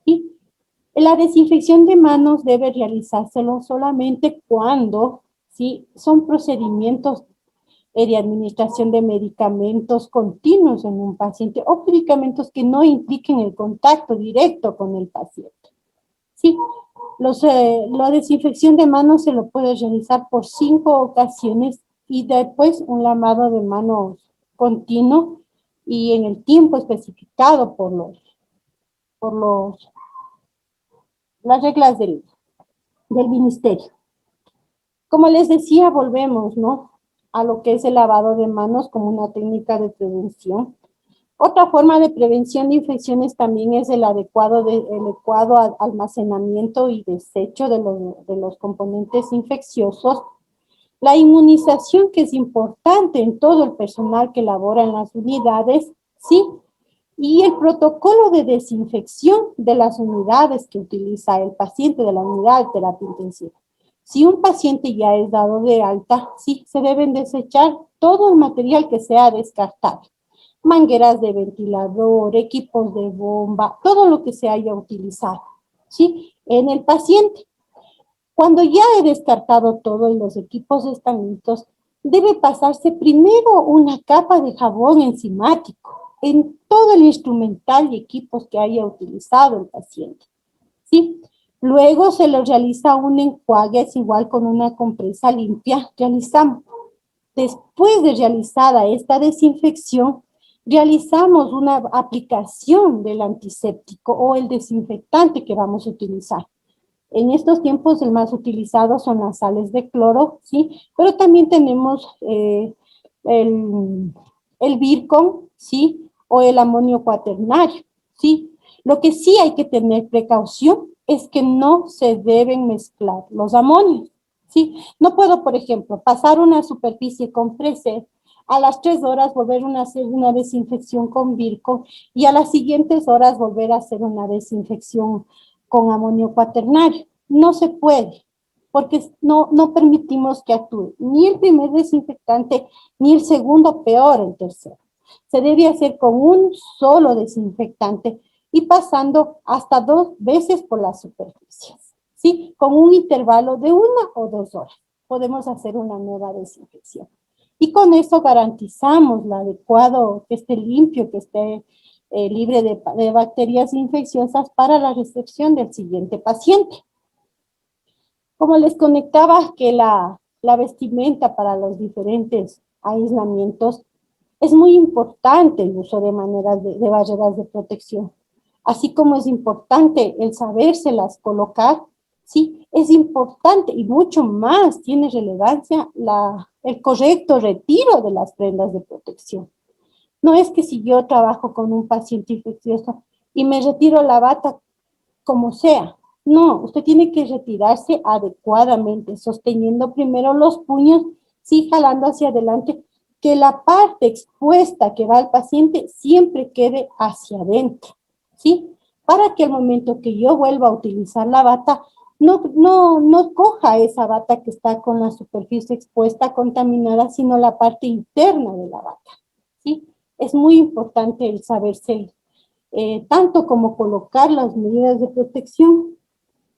¿sí? La desinfección de manos debe realizárselo solamente cuando, ¿sí? Son procedimientos de administración de medicamentos continuos en un paciente o medicamentos que no impliquen el contacto directo con el paciente. ¿Sí? La desinfección de manos se lo puede realizar por 5 ocasiones y después un lavado de manos continuo y en el tiempo especificado por las reglas del ministerio. Como les decía, volvemos, ¿no? A lo que es el lavado de manos como una técnica de prevención. Otra forma de prevención de infecciones también es el adecuado almacenamiento y desecho de los componentes infecciosos. La inmunización, que es importante en todo el personal que labora en las unidades, ¿sí? Y el protocolo de desinfección de las unidades que utiliza el paciente de la unidad de terapia intensiva. Si un paciente ya es dado de alta, sí, se deben desechar todo el material que sea descartable. Mangueras de ventilador, equipos de bomba, todo lo que se haya utilizado, ¿sí? En el paciente. Cuando ya he descartado todo y los equipos están listos, debe pasarse primero una capa de jabón enzimático en todo el instrumental y equipos que haya utilizado el paciente, ¿sí? Luego se le realiza un enjuague, es igual con una compresa limpia, realizamos. Después de realizada esta desinfección, realizamos una aplicación del antiséptico o el desinfectante que vamos a utilizar. En estos tiempos el más utilizado son las sales de cloro, ¿sí? Pero también tenemos el Virkon, ¿sí? O el amonio cuaternario, ¿sí? Lo que sí hay que tener precaución es que no se deben mezclar los amonios, ¿sí? No puedo, por ejemplo, pasar una superficie con freser A las 3 horas volver a hacer una desinfección con Virco y a las siguientes horas volver a hacer una desinfección con amonio cuaternario. No se puede, porque no permitimos que actúe ni el primer desinfectante, ni el segundo, peor el tercero. Se debe hacer con un solo desinfectante y pasando hasta 2 veces por las superficies, ¿sí? Con un intervalo de 1 o 2 horas. Podemos hacer una nueva desinfección. Y con eso garantizamos lo adecuado, que esté limpio, que esté libre de bacterias infecciosas para la recepción del siguiente paciente. Como les conectaba que la vestimenta para los diferentes aislamientos es muy importante el uso de maneras de barreras de protección. Así como es importante el sabérselas colocar, sí, es importante y mucho más tiene relevancia el correcto retiro de las prendas de protección. No es que si yo trabajo con un paciente infeccioso y me retiro la bata como sea. No, usted tiene que retirarse adecuadamente, sosteniendo primero los puños, sí, jalando hacia adelante, que la parte expuesta que va al paciente siempre quede hacia adentro, ¿sí? Para que al momento que yo vuelva a utilizar la bata, no coja esa bata que está con la superficie expuesta, contaminada, sino la parte interna de la bata, ¿sí? Es muy importante el saberse tanto como colocar las medidas de protección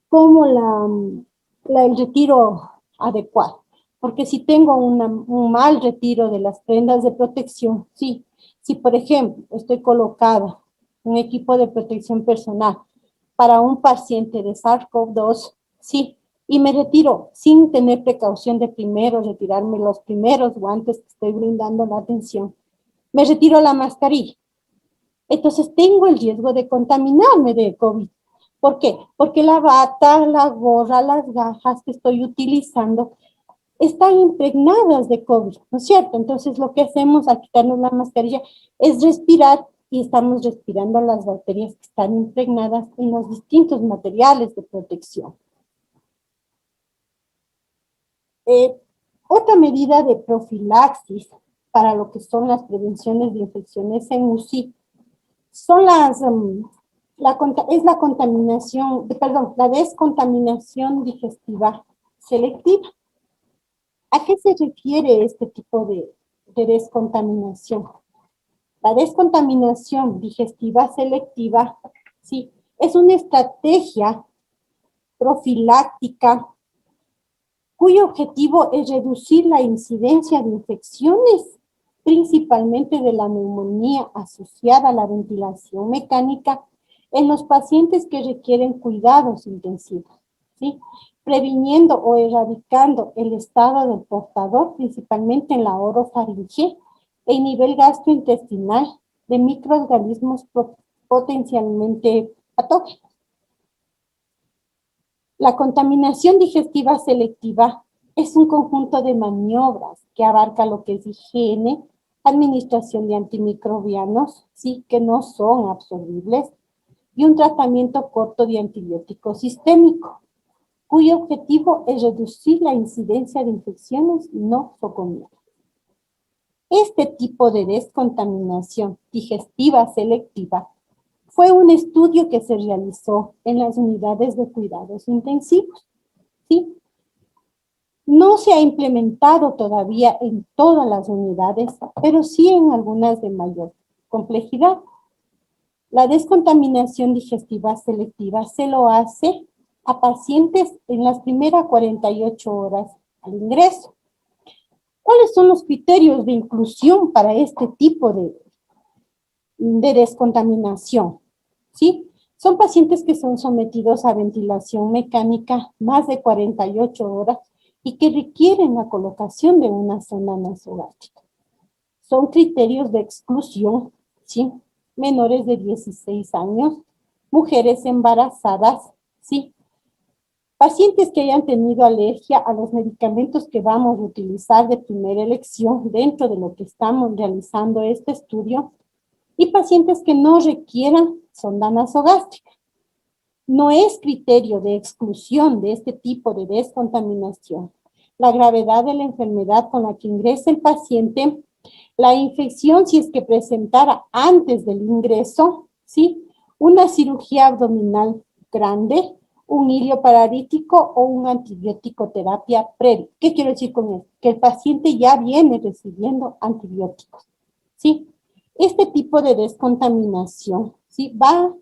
como el retiro adecuado. Porque si tengo un mal retiro de las prendas de protección, sí, si por ejemplo estoy colocada un equipo de protección personal para un paciente de SARS-CoV-2, sí, y me retiro sin tener precaución de primero retirarme los primeros guantes que estoy brindando la atención, me retiro la mascarilla. Entonces tengo el riesgo de contaminarme de COVID. ¿Por qué? Porque la bata, la gorra, las gafas que estoy utilizando están impregnadas de COVID, ¿no es cierto? Entonces lo que hacemos al quitarnos la mascarilla es respirar y estamos respirando las bacterias que están impregnadas en los distintos materiales de protección. Otra medida de profilaxis para lo que son las prevenciones de infecciones en UCI son la contaminación, perdón, la descontaminación digestiva selectiva. ¿A qué se refiere este tipo de descontaminación? La descontaminación digestiva selectiva, sí, es una estrategia profiláctica cuyo objetivo es reducir la incidencia de infecciones, principalmente de la neumonía asociada a la ventilación mecánica en los pacientes que requieren cuidados intensivos, ¿sí? Previniendo o erradicando el estado del portador, principalmente en la orofaringe, en nivel gastrointestinal de microorganismos potencialmente patógenos. La contaminación digestiva selectiva es un conjunto de maniobras que abarca lo que es higiene, administración de antimicrobianos, sí, que no son absorbibles, y un tratamiento corto de antibiótico sistémico, cuyo objetivo es reducir la incidencia de infecciones no socomiales. Este tipo de descontaminación digestiva selectiva fue un estudio que se realizó en las unidades de cuidados intensivos, ¿sí? No se ha implementado todavía en todas las unidades, pero sí en algunas de mayor complejidad. La descontaminación digestiva selectiva se lo hace a pacientes en las primeras 48 horas al ingreso. ¿Cuáles son los criterios de inclusión para este tipo de descontaminación? ¿Sí? Son pacientes que son sometidos a ventilación mecánica más de 48 horas y que requieren la colocación de una sonda nasogástrica. Son criterios de exclusión, ¿sí? Menores de 16 años, mujeres embarazadas, ¿sí? Pacientes que hayan tenido alergia a los medicamentos que vamos a utilizar de primera elección dentro de lo que estamos realizando este estudio, y pacientes que no requieran sonda nasogástrica. No es criterio de exclusión de este tipo de descontaminación la gravedad de la enfermedad con la que ingresa el paciente La infección, si es que presentara antes del ingreso, ¿sí? Una cirugía abdominal grande, un hilio paralítico o un antibiótico terapia previa. ¿Qué quiero decir con esto? Que el paciente ya viene recibiendo antibióticos, ¿sí? Este tipo de descontaminación, ¿sí? Va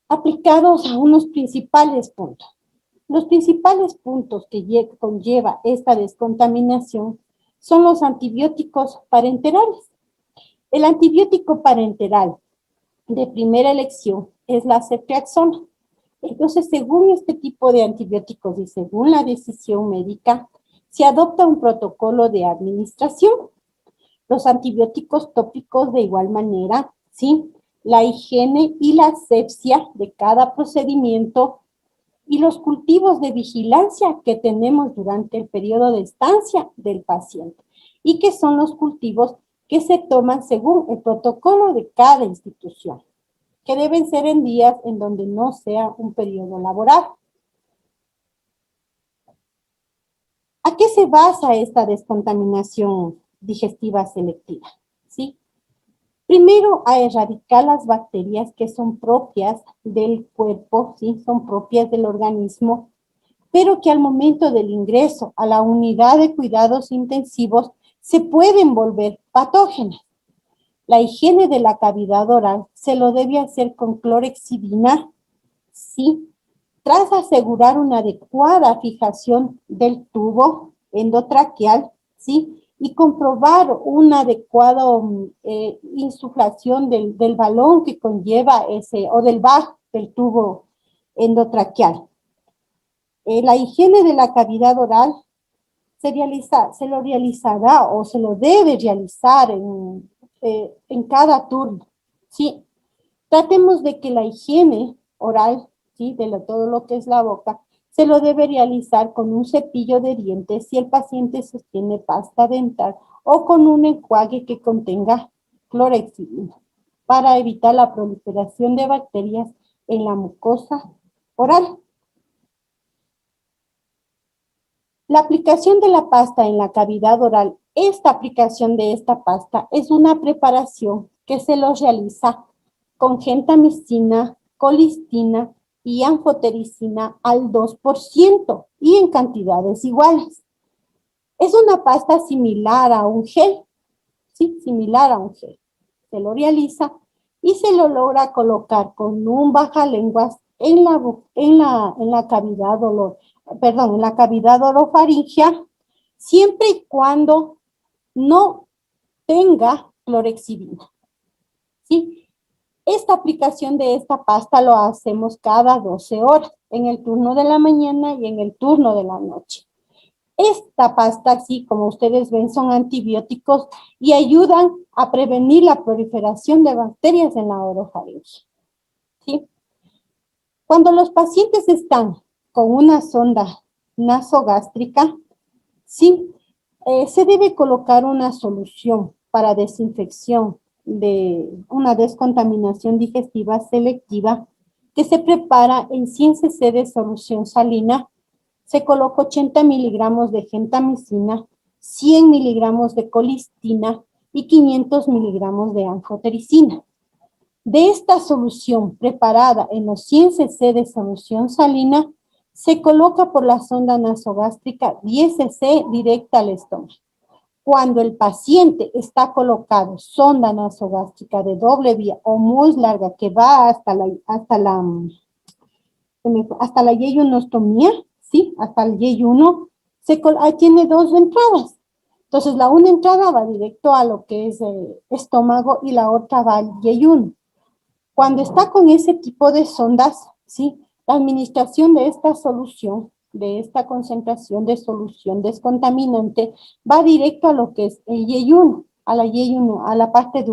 aplicados a unos principales puntos. Los principales puntos que conlleva esta descontaminación son los antibióticos parenterales. El antibiótico parenteral de primera elección es la ceftriaxona. Entonces, según este tipo de antibióticos y según la decisión médica, se adopta un protocolo de administración. Los antibióticos tópicos de igual manera, ¿sí? La higiene y la asepsia de cada procedimiento y los cultivos de vigilancia que tenemos durante el periodo de estancia del paciente y que son los cultivos que se toman según el protocolo de cada institución, que deben ser en días en donde no sea un periodo laboral. ¿A qué se basa esta descontaminación digestiva selectiva? ¿Sí? Primero, a erradicar las bacterias que son propias del cuerpo, ¿sí? Son propias del organismo, pero que al momento del ingreso a la unidad de cuidados intensivos se pueden volver patógenas. La higiene de la cavidad oral se lo debe hacer con clorexidina, ¿sí? Tras asegurar una adecuada fijación del tubo endotraqueal, ¿sí? Y comprobar una adecuada insuflación del balón que conlleva ese, o del bajo del tubo endotraqueal. La higiene de la cavidad oral se lo realizará o se lo debe realizar en cada turno, ¿sí? Tratemos de que la higiene oral, ¿sí? Todo lo que es la boca, se lo debe realizar con un cepillo de dientes si el paciente sostiene pasta dental o con un enjuague que contenga clorexidina para evitar la proliferación de bacterias en la mucosa oral. La aplicación de la pasta en la cavidad oral, esta aplicación de esta pasta es una preparación que se lo realiza con gentamicina, colistina y anfotericina al 2% y en cantidades iguales. Es una pasta similar a un gel, ¿sí? Similar a un gel. Se lo realiza y se lo logra colocar con un bajalenguas en la cavidad en la cavidad orofaringea, siempre y cuando no tenga clorexidina, ¿sí? Esta aplicación de esta pasta lo hacemos cada 12 horas, en el turno de la mañana y en el turno de la noche. Esta pasta, así como ustedes ven, son antibióticos y ayudan a prevenir la proliferación de bacterias en la orofaringe, ¿sí? Cuando los pacientes están con una sonda nasogástrica, ¿sí? Se debe colocar una solución para desinfección de una descontaminación digestiva selectiva que se prepara en 100 cc de solución salina. Se coloca 80 miligramos de gentamicina, 100 miligramos de colistina y 500 miligramos de anfotericina. De esta solución preparada en los 100 cc de solución salina, se coloca por la sonda nasogástrica 10 cc directa al estómago. Cuando el paciente está colocado sonda nasogástrica de doble vía o muy larga que va hasta la yeyonostomía, ¿sí? Hasta el yeyuno, ahí tiene dos entradas. Entonces, la una entrada va directo a lo que es el estómago y la otra va al yeyuno. Cuando está con ese tipo de sondas, ¿sí? La administración de esta solución, de esta concentración de solución descontaminante, va directo a lo que es el yeyuno, a la parte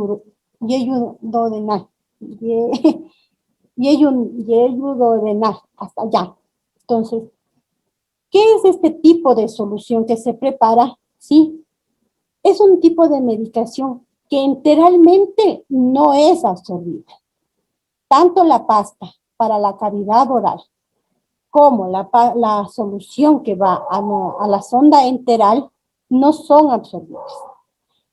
yeyunodenal, yeyunodenal, hasta allá. Entonces, ¿qué es este tipo de solución que se prepara? ¿Sí? Es un tipo de medicación que enteramente no es absorbida. Tanto la pasta para la cavidad oral como la solución que va a la sonda enteral no son absorbidas.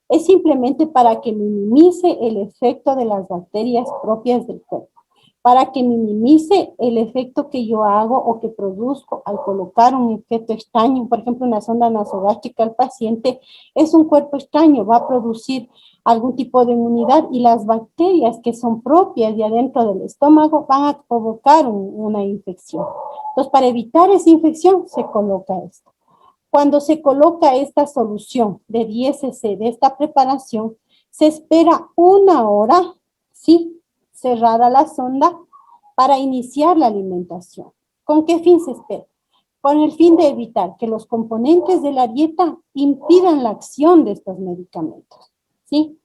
Es simplemente para que minimice el efecto de las bacterias propias del cuerpo, para que minimice el efecto que yo hago o que produzco al colocar un objeto extraño, por ejemplo, una sonda nasogástrica al paciente, es un cuerpo extraño, va a producir algún tipo de inmunidad y las bacterias que son propias de adentro del estómago van a provocar una infección. Entonces, para evitar esa infección, se coloca esto. Cuando se coloca esta solución de 10 cc de esta preparación, se espera 1 hora, ¿sí? Cerrada la sonda para iniciar la alimentación. ¿Con qué fin se espera? Con el fin de evitar que los componentes de la dieta impidan la acción de estos medicamentos, ¿sí?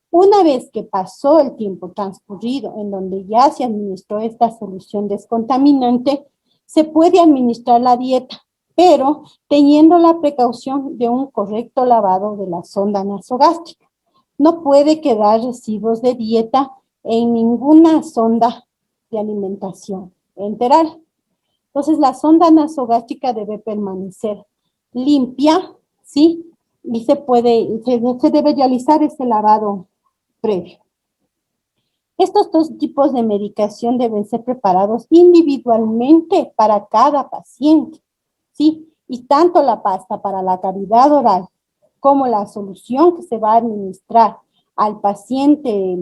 Una vez que pasó el tiempo transcurrido en donde ya se administró esta solución descontaminante, se puede administrar la dieta, pero teniendo la precaución de un correcto lavado de la sonda nasogástrica. No puede quedar residuos de dieta en ninguna sonda de alimentación enteral. Entonces, la sonda nasogástrica debe permanecer limpia, ¿sí? Y se debe realizar este lavado previo. Estos dos tipos de medicación deben ser preparados individualmente para cada paciente, ¿sí? Y tanto la pasta para la cavidad oral como la solución que se va a administrar al paciente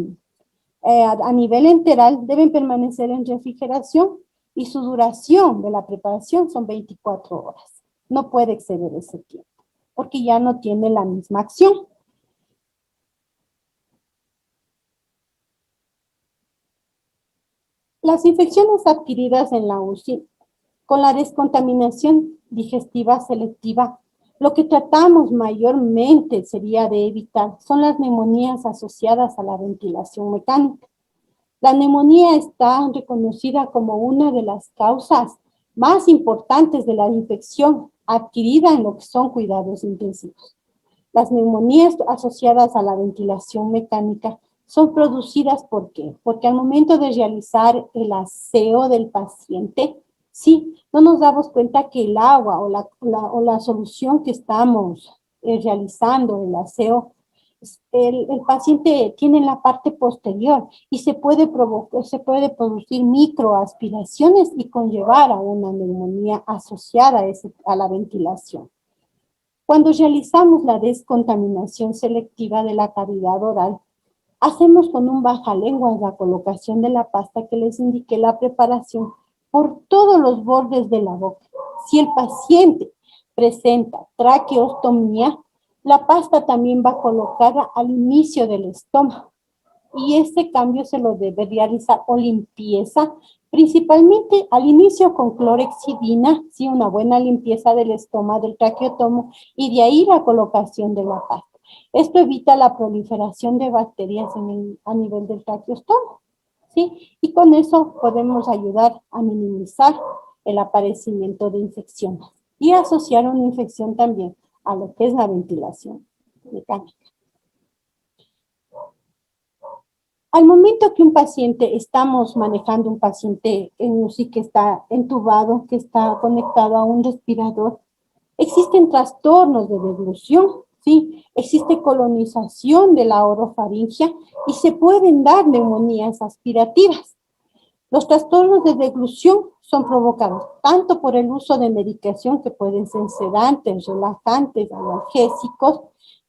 a nivel enteral deben permanecer en refrigeración y su duración de la preparación son 24 horas. No puede exceder ese tiempo porque ya no tiene la misma acción. Las infecciones adquiridas en la UCI con la descontaminación digestiva selectiva, lo que tratamos mayormente sería de evitar son las neumonías asociadas a la ventilación mecánica. La neumonía está reconocida como una de las causas más importantes de la infección adquirida en lo que son cuidados intensivos. Las neumonías asociadas a la ventilación mecánica son producidas ¿por qué? Porque al momento de realizar el aseo del paciente, sí, no nos damos cuenta que el agua o la solución que estamos realizando, el aseo, el paciente tiene en la parte posterior y se puede producir microaspiraciones y conllevar a una neumonía asociada a la ventilación. Cuando realizamos la descontaminación selectiva de la cavidad oral, hacemos con un bajalenguas la colocación de la pasta que les indiqué la preparación por todos los bordes de la boca. Si el paciente presenta traqueostomía, la pasta también va colocada al inicio del estómago y este cambio se lo debe realizar o limpieza, principalmente al inicio con clorexidina, sí, una buena limpieza del estómago, del traqueotomo, y de ahí la colocación de la pasta. Esto evita la proliferación de bacterias a nivel del traqueostomo, ¿sí? Y con eso podemos ayudar a minimizar el aparecimiento de infecciones y asociar una infección también a lo que es la ventilación mecánica. Al momento que un paciente, estamos manejando un paciente en UCI que está entubado, que está conectado a un respirador, existen trastornos de deglución, ¿sí? Existe colonización de la orofaringia y se pueden dar neumonías aspirativas. Los trastornos de deglución son provocados tanto por el uso de medicación que pueden ser sedantes, relajantes, analgésicos,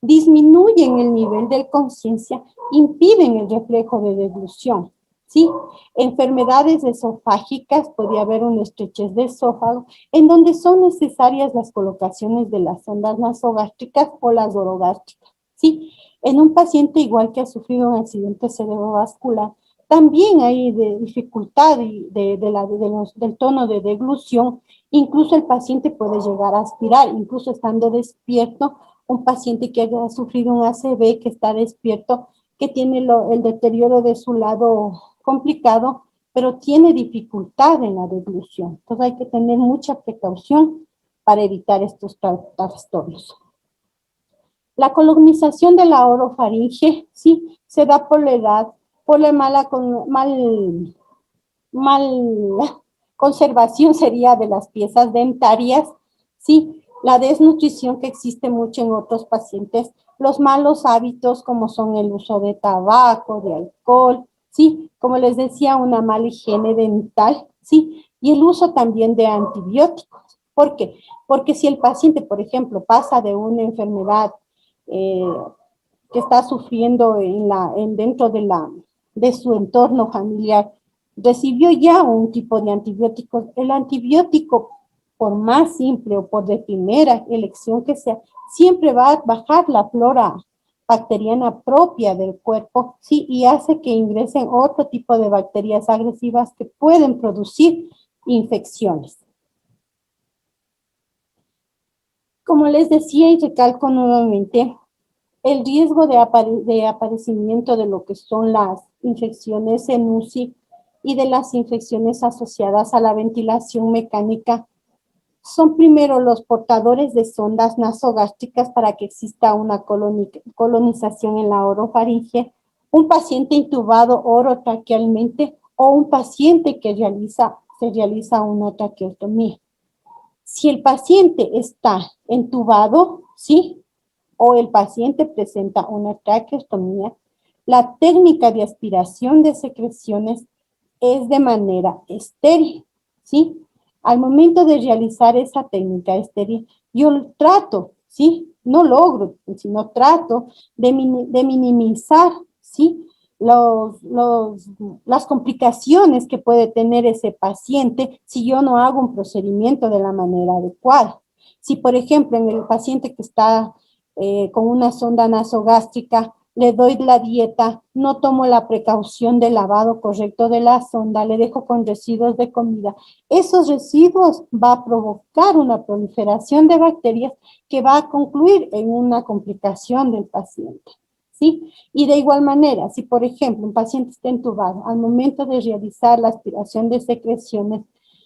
disminuyen el nivel de conciencia, impiden el reflejo de deglución, ¿sí? Enfermedades esofágicas, podría haber una estrechez de esófago, en donde son necesarias las colocaciones de las sondas nasogástricas o las orogástricas, ¿sí? En un paciente igual que ha sufrido un accidente cerebrovascular, también hay dificultad del tono de deglución, incluso el paciente puede llegar a aspirar, incluso estando despierto, un paciente que haya sufrido un ACV, que está despierto, que tiene el deterioro de su lado complicado, pero tiene dificultad en la deglución. Entonces hay que tener mucha precaución para evitar estos trastornos. La colonización de la orofaringe, sí, se da por la edad, por la mal conservación sería de las piezas dentarias, sí, la desnutrición que existe mucho en otros pacientes los malos hábitos como son el uso de tabaco, de alcohol, ¿sí? Como les decía, una mala higiene dental, ¿sí? Y el uso también de antibióticos. ¿Por qué? Porque si el paciente, por ejemplo, pasa de una enfermedad eh, que está sufriendo dentro de su entorno familiar, recibió ya un tipo de antibióticos, el antibiótico, por más simple o por de primera elección que sea, siempre va a bajar la flora bacteriana propia del cuerpo, sí, y hace que ingresen otro tipo de bacterias agresivas que pueden producir infecciones. Como les decía y recalco nuevamente, el riesgo de aparecimiento de lo que son las infecciones en UCI y de las infecciones asociadas a la ventilación mecánica son primero los portadores de sondas nasogástricas para que exista una colonización en la orofaringe, un paciente intubado orotraquealmente o un paciente que se realiza una traqueotomía. Si el paciente está entubado, ¿sí? O el paciente presenta una traqueostomía, la técnica de aspiración de secreciones es de manera estéril, ¿sí? Al momento de realizar esa técnica estéril, yo trato, ¿sí? No logro, sino trato de minimizar, ¿sí? Las complicaciones que puede tener ese paciente si yo no hago un procedimiento de la manera adecuada. Si, por ejemplo, en el paciente que está con una sonda nasogástrica, le doy la dieta, no tomo la precaución del lavado correcto de la sonda, le dejo con residuos de comida. Esos residuos va a provocar una proliferación de bacterias que va a concluir en una complicación del paciente, ¿sí? Y de igual manera, si por ejemplo un paciente está entubado, al momento de realizar la aspiración de secreciones,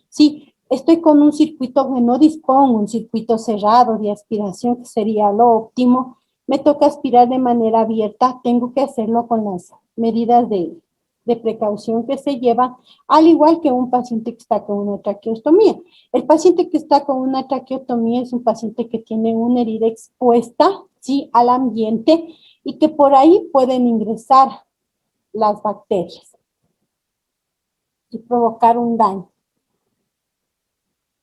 ¿sí? Estoy con un circuito que no dispongo, un circuito cerrado de aspiración, que sería lo óptimo, me toca aspirar de manera abierta, tengo que hacerlo con las medidas de precaución que se llevan, al igual que un paciente que está con una traqueostomía. El paciente que está con una traqueostomía es un paciente que tiene una herida expuesta, ¿sí? Al ambiente y que por ahí pueden ingresar las bacterias y provocar un daño.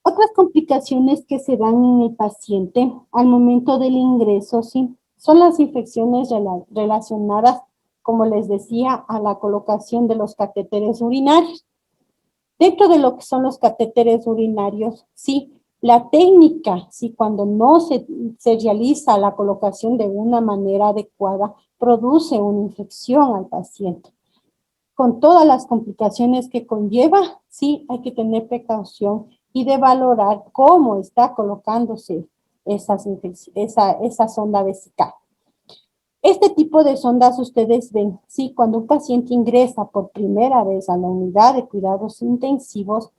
Otras complicaciones que se dan en el paciente al momento del ingreso, ¿sí? Son las infecciones relacionadas, como les decía, a la colocación de los catéteres urinarios. Dentro de lo que son los catéteres urinarios, sí, la técnica, sí, cuando no se realiza la colocación de una manera adecuada, produce una infección al paciente. Con todas las complicaciones que conlleva, sí, hay que tener precaución y de valorar cómo está colocándose esa sonda vesical. Este tipo de sondas ustedes ven, sí, cuando un paciente ingresa por primera vez a la unidad de cuidados intensivos,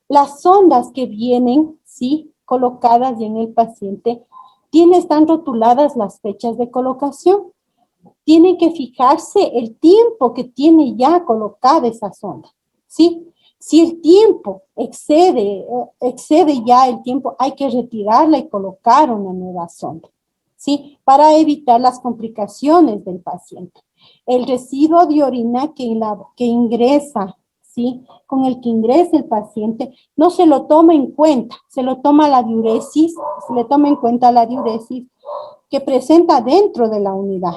las sondas que vienen, sí, colocadas en el paciente, están rotuladas las fechas de colocación. Tiene que fijarse el tiempo que tiene ya colocada esa sonda, ¿sí? Si el tiempo excede ya el tiempo, hay que retirarla y colocar una nueva sonda, ¿sí? Para evitar las complicaciones del paciente. El residuo de orina que ingresa, ¿sí? Con el que ingresa el paciente, no se lo toma en cuenta, se lo toma la diuresis, se le toma en cuenta la diuresis que presenta dentro de la unidad,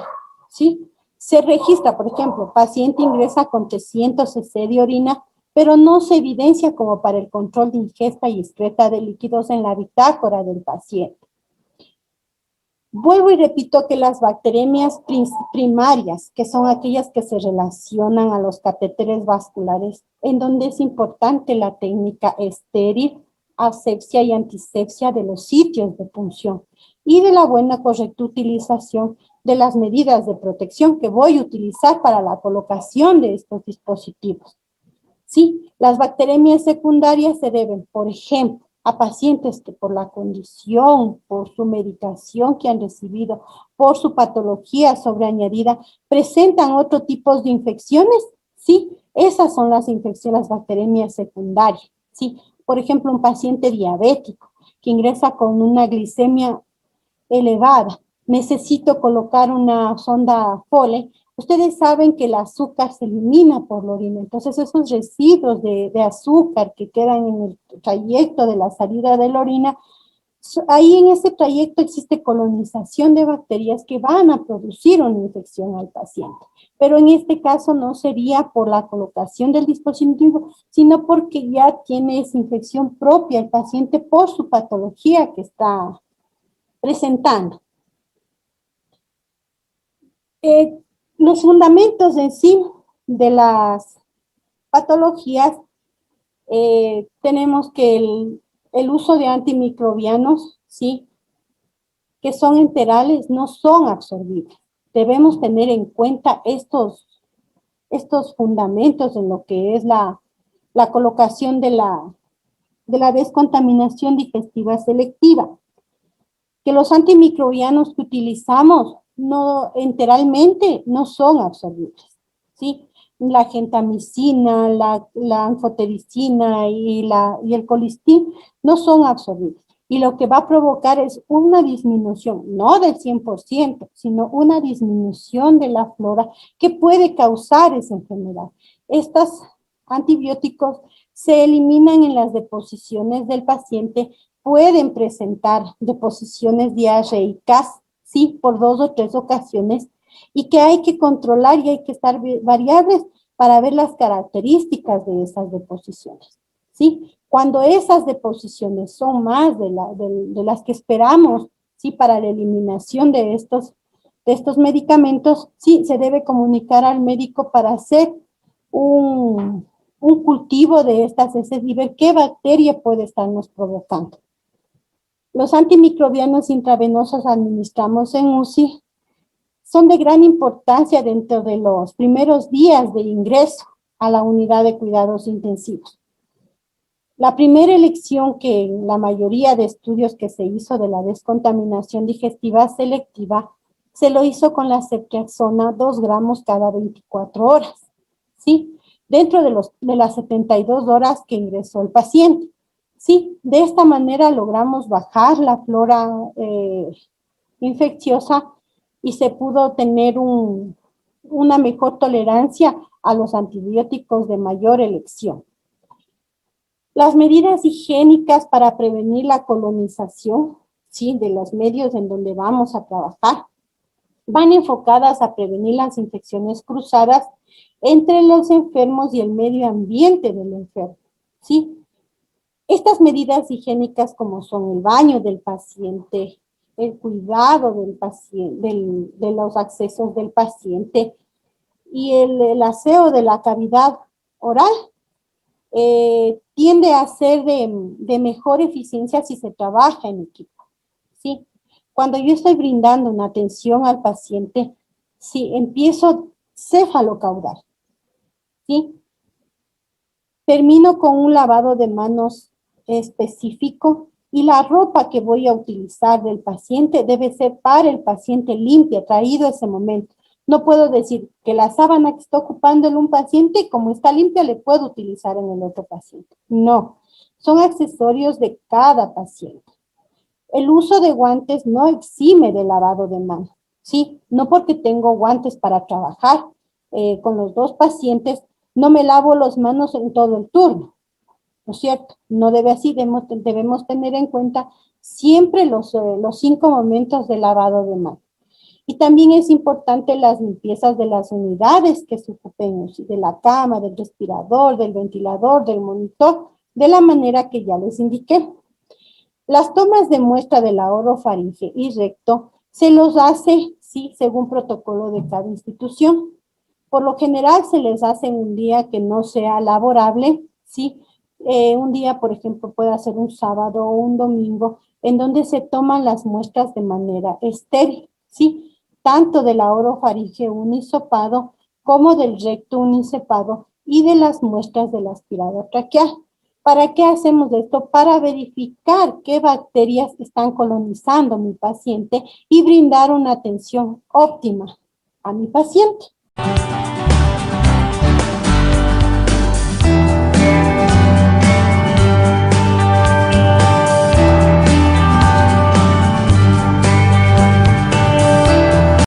¿sí? Se registra, por ejemplo, paciente ingresa con 300 cc de orina, pero no se evidencia como para el control de ingesta y excreta de líquidos en la bitácora del paciente. Vuelvo y repito que las bacteremias primarias, que son aquellas que se relacionan a los catéteres vasculares, en donde es importante la técnica estéril, asepsia y antisepsia de los sitios de punción y de la buena correcta utilización de las medidas de protección que voy a utilizar para la colocación de estos dispositivos. Sí, las bacteremias secundarias se deben, por ejemplo, a pacientes que por la condición, por su medicación que han recibido, por su patología sobreañadida, presentan otro tipo de infecciones, ¿sí? Esas son las infecciones, las bacteremias secundarias, ¿sí? Por ejemplo, un paciente diabético que ingresa con una glicemia elevada, necesito colocar una sonda Foley, ustedes saben que el azúcar se elimina por la orina, entonces esos residuos de azúcar que quedan en el trayecto de la salida de la orina, ahí en ese trayecto existe colonización de bacterias que van a producir una infección al paciente. Pero en este caso no sería por la colocación del dispositivo, sino porque ya tiene esa infección propia el paciente por su patología que está presentando. Los fundamentos en sí de las patologías, tenemos que el uso de antimicrobianos, ¿sí?, que son enterales, no son absorbibles. Debemos tener en cuenta estos fundamentos en lo que es la colocación de la descontaminación digestiva selectiva. Que los antimicrobianos que utilizamos enteralmente no son absorbibles, ¿sí? La gentamicina, la anfotericina y el colistin no son absorbibles. Y lo que va a provocar es una disminución, no del 100%, sino una disminución de la flora que puede causar esa enfermedad. Estos antibióticos se eliminan en las deposiciones del paciente, pueden presentar deposiciones diarreicas, sí, por 2 o 3 ocasiones, y que hay que controlar y hay que estar variables para ver las características de esas deposiciones, ¿sí? Cuando esas deposiciones son más de las que esperamos, ¿sí?, para la eliminación de estos medicamentos, sí, se debe comunicar al médico para hacer un cultivo de estas heces y ver qué bacteria puede estarnos provocando. Los antimicrobianos intravenosos administramos en UCI son de gran importancia dentro de los primeros días de ingreso a la unidad de cuidados intensivos. La primera elección que en la mayoría de estudios que se hizo de la descontaminación digestiva selectiva se lo hizo con la ceftriaxona 2 gramos cada 24 horas, ¿sí?, dentro de las 72 horas que ingresó el paciente. Sí, de esta manera logramos bajar la flora infecciosa y se pudo tener una mejor tolerancia a los antibióticos de mayor elección. Las medidas higiénicas para prevenir la colonización, ¿sí?, de los medios en donde vamos a trabajar, van enfocadas a prevenir las infecciones cruzadas entre los enfermos y el medio ambiente del enfermo, ¿sí? Estas medidas higiénicas, como son el baño del paciente, el cuidado del paciente, de los accesos del paciente y el aseo de la cavidad oral, tiende a ser de mejor eficiencia si se trabaja en equipo, ¿sí? Cuando yo estoy brindando una atención al paciente, sí, empiezo cefalocaudal, ¿sí? Termino con un lavado de manos específico y la ropa que voy a utilizar del paciente debe ser para el paciente limpia, traído ese momento. No puedo decir que la sábana que está ocupando en un paciente, como está limpia, le puedo utilizar en el otro paciente. No, son accesorios de cada paciente. El uso de guantes no exime del lavado de manos, ¿sí? No porque tengo guantes para trabajar con los 2 pacientes, no me lavo las manos en todo el turno, ¿no es cierto? No debe así, debemos tener en cuenta siempre los 5 momentos de lavado de manos. Y también es importante las limpiezas de las unidades que se ocupen, de la cama, del respirador, del ventilador, del monitor, de la manera que ya les indiqué. Las tomas de muestra de la orofaringe y recto se los hace, sí, según protocolo de cada institución. Por lo general se les hace en un día que no sea laborable, ¿sí? Un día, por ejemplo, puede ser un sábado o un domingo, en donde se toman las muestras de manera estéril, ¿sí? Tanto de la orofaringe unisopado como del recto unisepado y de las muestras del aspirador traqueal. ¿Para qué hacemos esto? Para verificar qué bacterias están colonizando mi paciente y brindar una atención óptima a mi paciente.